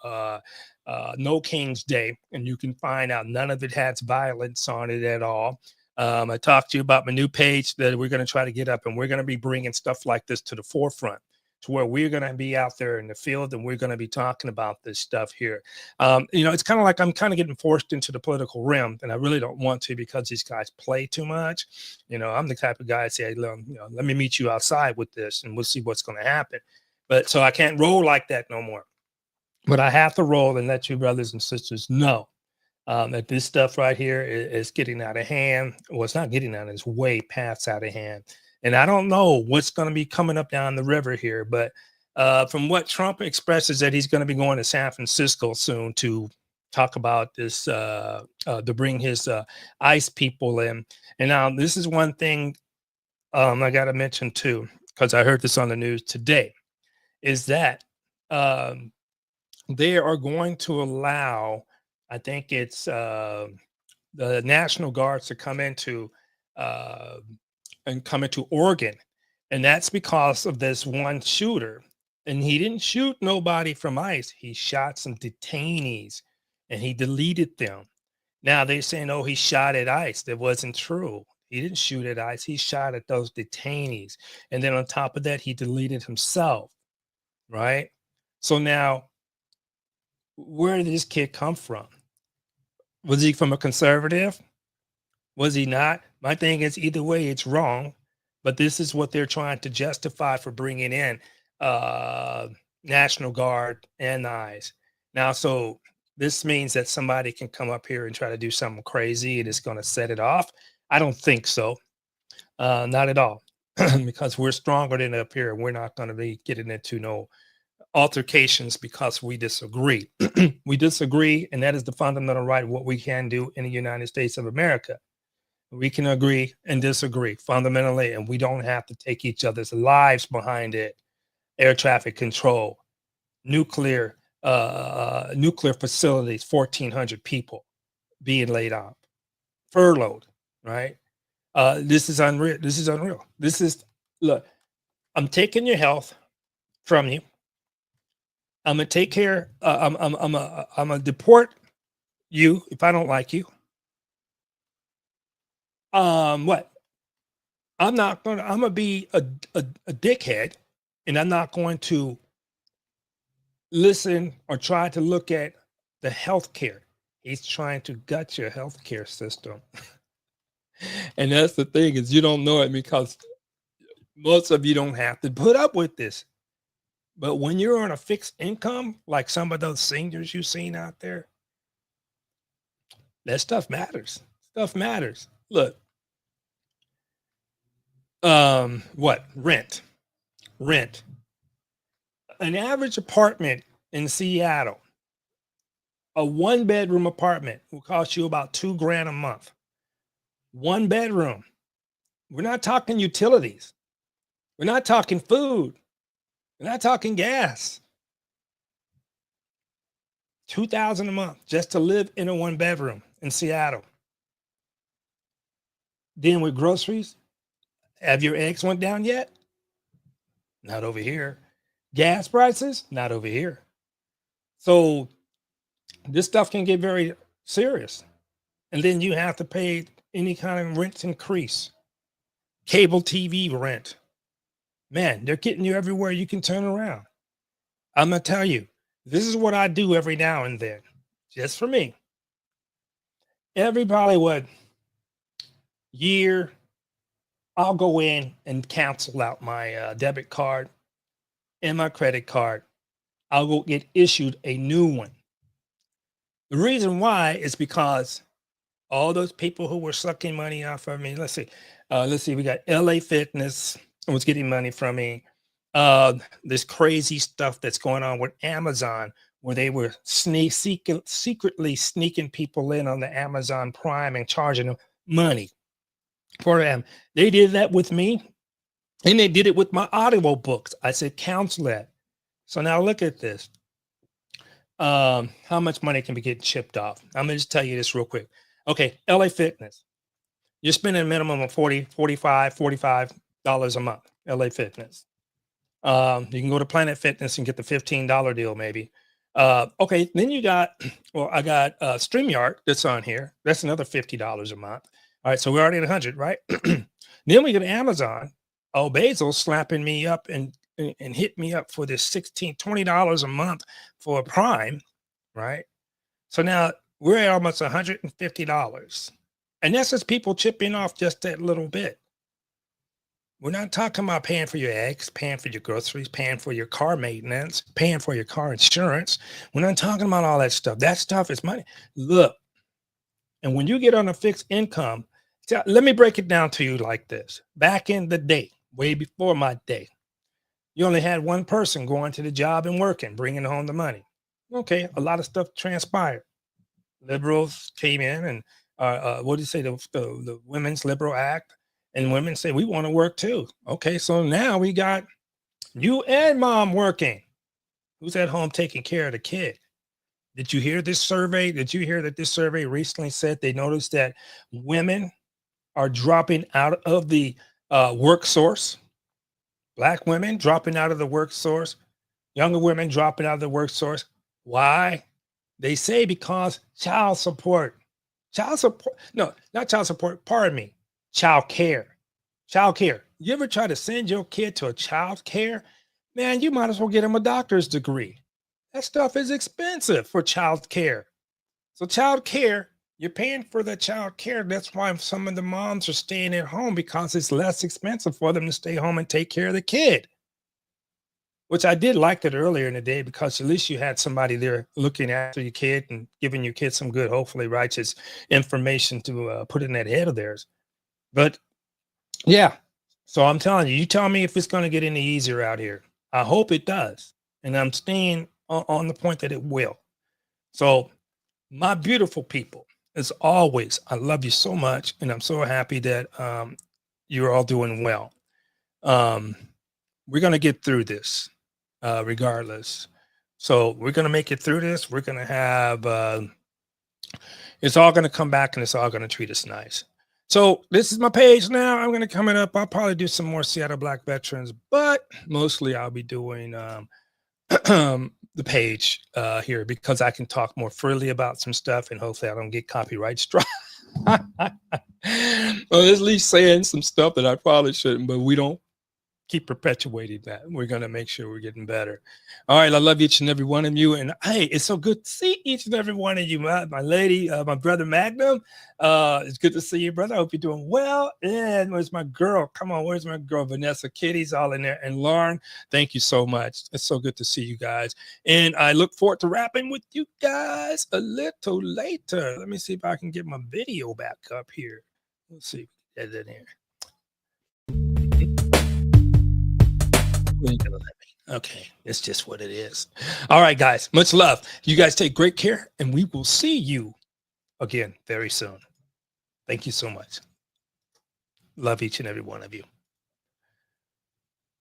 No Kings Day, and you can find out none of it has violence on it at all. I talked to you about my new page that we're going to try to get up, and we're going to be bringing stuff like this to the forefront, to where we're going to be out there in the field and we're going to be talking about this stuff here. It's kind of like I'm kind of getting forced into the political realm, and I really don't want to because these guys play too much. I'm the type of guy that say, let me meet you outside with this and we'll see what's going to happen. But so I can't roll like that no more. But I have to roll and let you brothers and sisters know that this stuff right here is getting out of hand. Well, it's not getting out, it's way past out of hand. And I don't know what's going to be coming up down the river here, but from what Trump expresses, that he's going to be going to San Francisco soon to talk about this, to bring his ICE people in. And now this is one thing I got to mention too, because I heard this on the news today, is that they are going to allow, I think it's the National Guards to come into Oregon, and that's because of this one shooter. And he didn't shoot nobody from ICE; he shot some detainees, and he deleted them. Now they're saying, "Oh, he shot at ICE." That wasn't true. He didn't shoot at ICE. He shot at those detainees, and then on top of that, he deleted himself. Right. So now, where did this kid come from? Was he from a conservative? Was he not? My thing is, either way, it's wrong. But this is what they're trying to justify for bringing in National Guard and ICE. Now, so this means that somebody can come up here and try to do something crazy and it's going to set it off. I don't think so. Not at all. Because we're stronger than up here. We're not going to be getting into no altercations because we disagree. We disagree, and that is the fundamental right of what we can do in the United States of America. We can agree and disagree fundamentally, and we don't have to take each other's lives behind it. Air traffic control, nuclear facilities, 1,400 people being laid off, furloughed. Right? This is unreal. This is unreal. Look. I'm taking your health from you. I'm gonna take care. I'm gonna deport you if I don't like you. What? I'm gonna be a dickhead, and I'm not going to listen or try to look at the healthcare. He's trying to gut your healthcare system. And that's the thing, is you don't know it because most of you don't have to put up with this. But when you're on a fixed income, like some of those seniors you've seen out there, that stuff matters. Stuff matters. Look, what? Rent. An average apartment in Seattle, a 1-bedroom apartment will cost you about $2,000 a month. 1 bedroom. We're not talking utilities. We're not talking food. We're not talking gas. $2,000 a month just to live in a 1-bedroom in Seattle. Then with groceries, have your eggs went down yet? Not over here. Gas prices, not over here. So this stuff can get very serious. And then you have to pay any kind of rent increase, cable TV rent. Man, they're getting you everywhere you can turn around. I'm going to tell you, this is what I do every now and then, just for me. Every probably what year, I'll go in and cancel out my debit card and my credit card. I'll go get issued a new one. The reason why is because all those people who were sucking money off of me. Let's see. We got LA Fitness was getting money from me. This crazy stuff that's going on with Amazon, where they were secretly sneaking people in on the Amazon Prime and charging them money for them. They did that with me, and they did it with my audio books. I said, cancel that. So now look at this. How much money can be getting chipped off? I'm gonna just tell you this real quick. Okay, LA Fitness. You're spending a minimum of $40, $45 a month. LA Fitness. You can go to Planet Fitness and get the $15 deal, maybe. Okay, then you got, well, I got StreamYard that's on here. That's another $50 a month. All right, so we're already at 100, right? Then we go to Amazon. Oh, Basil slapping me up and hit me up for this $16, $20 a month for a Prime, right? So now we're at almost $150. And that's just people chipping off just that little bit. We're not talking about paying for your eggs, paying for your groceries, paying for your car maintenance, paying for your car insurance. We're not talking about all that stuff. That stuff is money. Look, and when you get on a fixed income, let me break it down to you like this. Back in the day, way before my day, you only had one person going to the job and working, bringing home the money. Okay, a lot of stuff transpired. Liberals came in and what do you say, the Women's Liberal Act, and women say, we want to work too. Okay, so now we got you and mom working. Who's at home taking care of the kid? Did you hear this survey? Did you hear that this survey recently said they noticed that women are dropping out of the work source? Black women dropping out of the work source, younger women dropping out of the work source. Why? They say because child support. No, not child support, pardon me. Child care. You ever try to send your kid to a child care? Man, you might as well get him a doctor's degree. That stuff is expensive for child care. So child care, you're paying for the child care. That's why some of the moms are staying at home, because it's less expensive for them to stay home and take care of the kid. Which I did like that earlier in the day, because at least you had somebody there looking after your kid and giving your kid some good, hopefully righteous information to put in that head of theirs. But yeah, so I'm telling you, you tell me if it's going to get any easier out here. I hope it does. And I'm staying on the point that it will. So my beautiful people, as always, I love you so much. And I'm so happy that you're all doing well. We're going to get through this regardless. So we're going to make it through this. We're going to have, it's all going to come back, and it's all going to treat us nice. So this is my page now. I'm going to come up. I'll probably do some more Seattle Black veterans, but mostly I'll be doing the page here, because I can talk more freely about some stuff, and hopefully I don't get copyright struck. Well, at least saying some stuff that I probably shouldn't, but we don't keep perpetuating that. We're going to make sure we're getting better. All right. I love each and every one of you. And hey, it's so good to see each and every one of you. My lady, my brother Magnum. It's good to see you, brother. I hope you're doing well. And where's my girl? Come on. Where's my girl? Vanessa, Kitty's all in there. And Lauren, thank you so much. It's so good to see you guys. And I look forward to rapping with you guys a little later. Let me see if I can get my video back up here. Let's see. Get it in here. Okay, it's just what it is. All right, guys, much love. You guys take great care, and we will see you again very soon. Thank you so much. Love each and every one of you.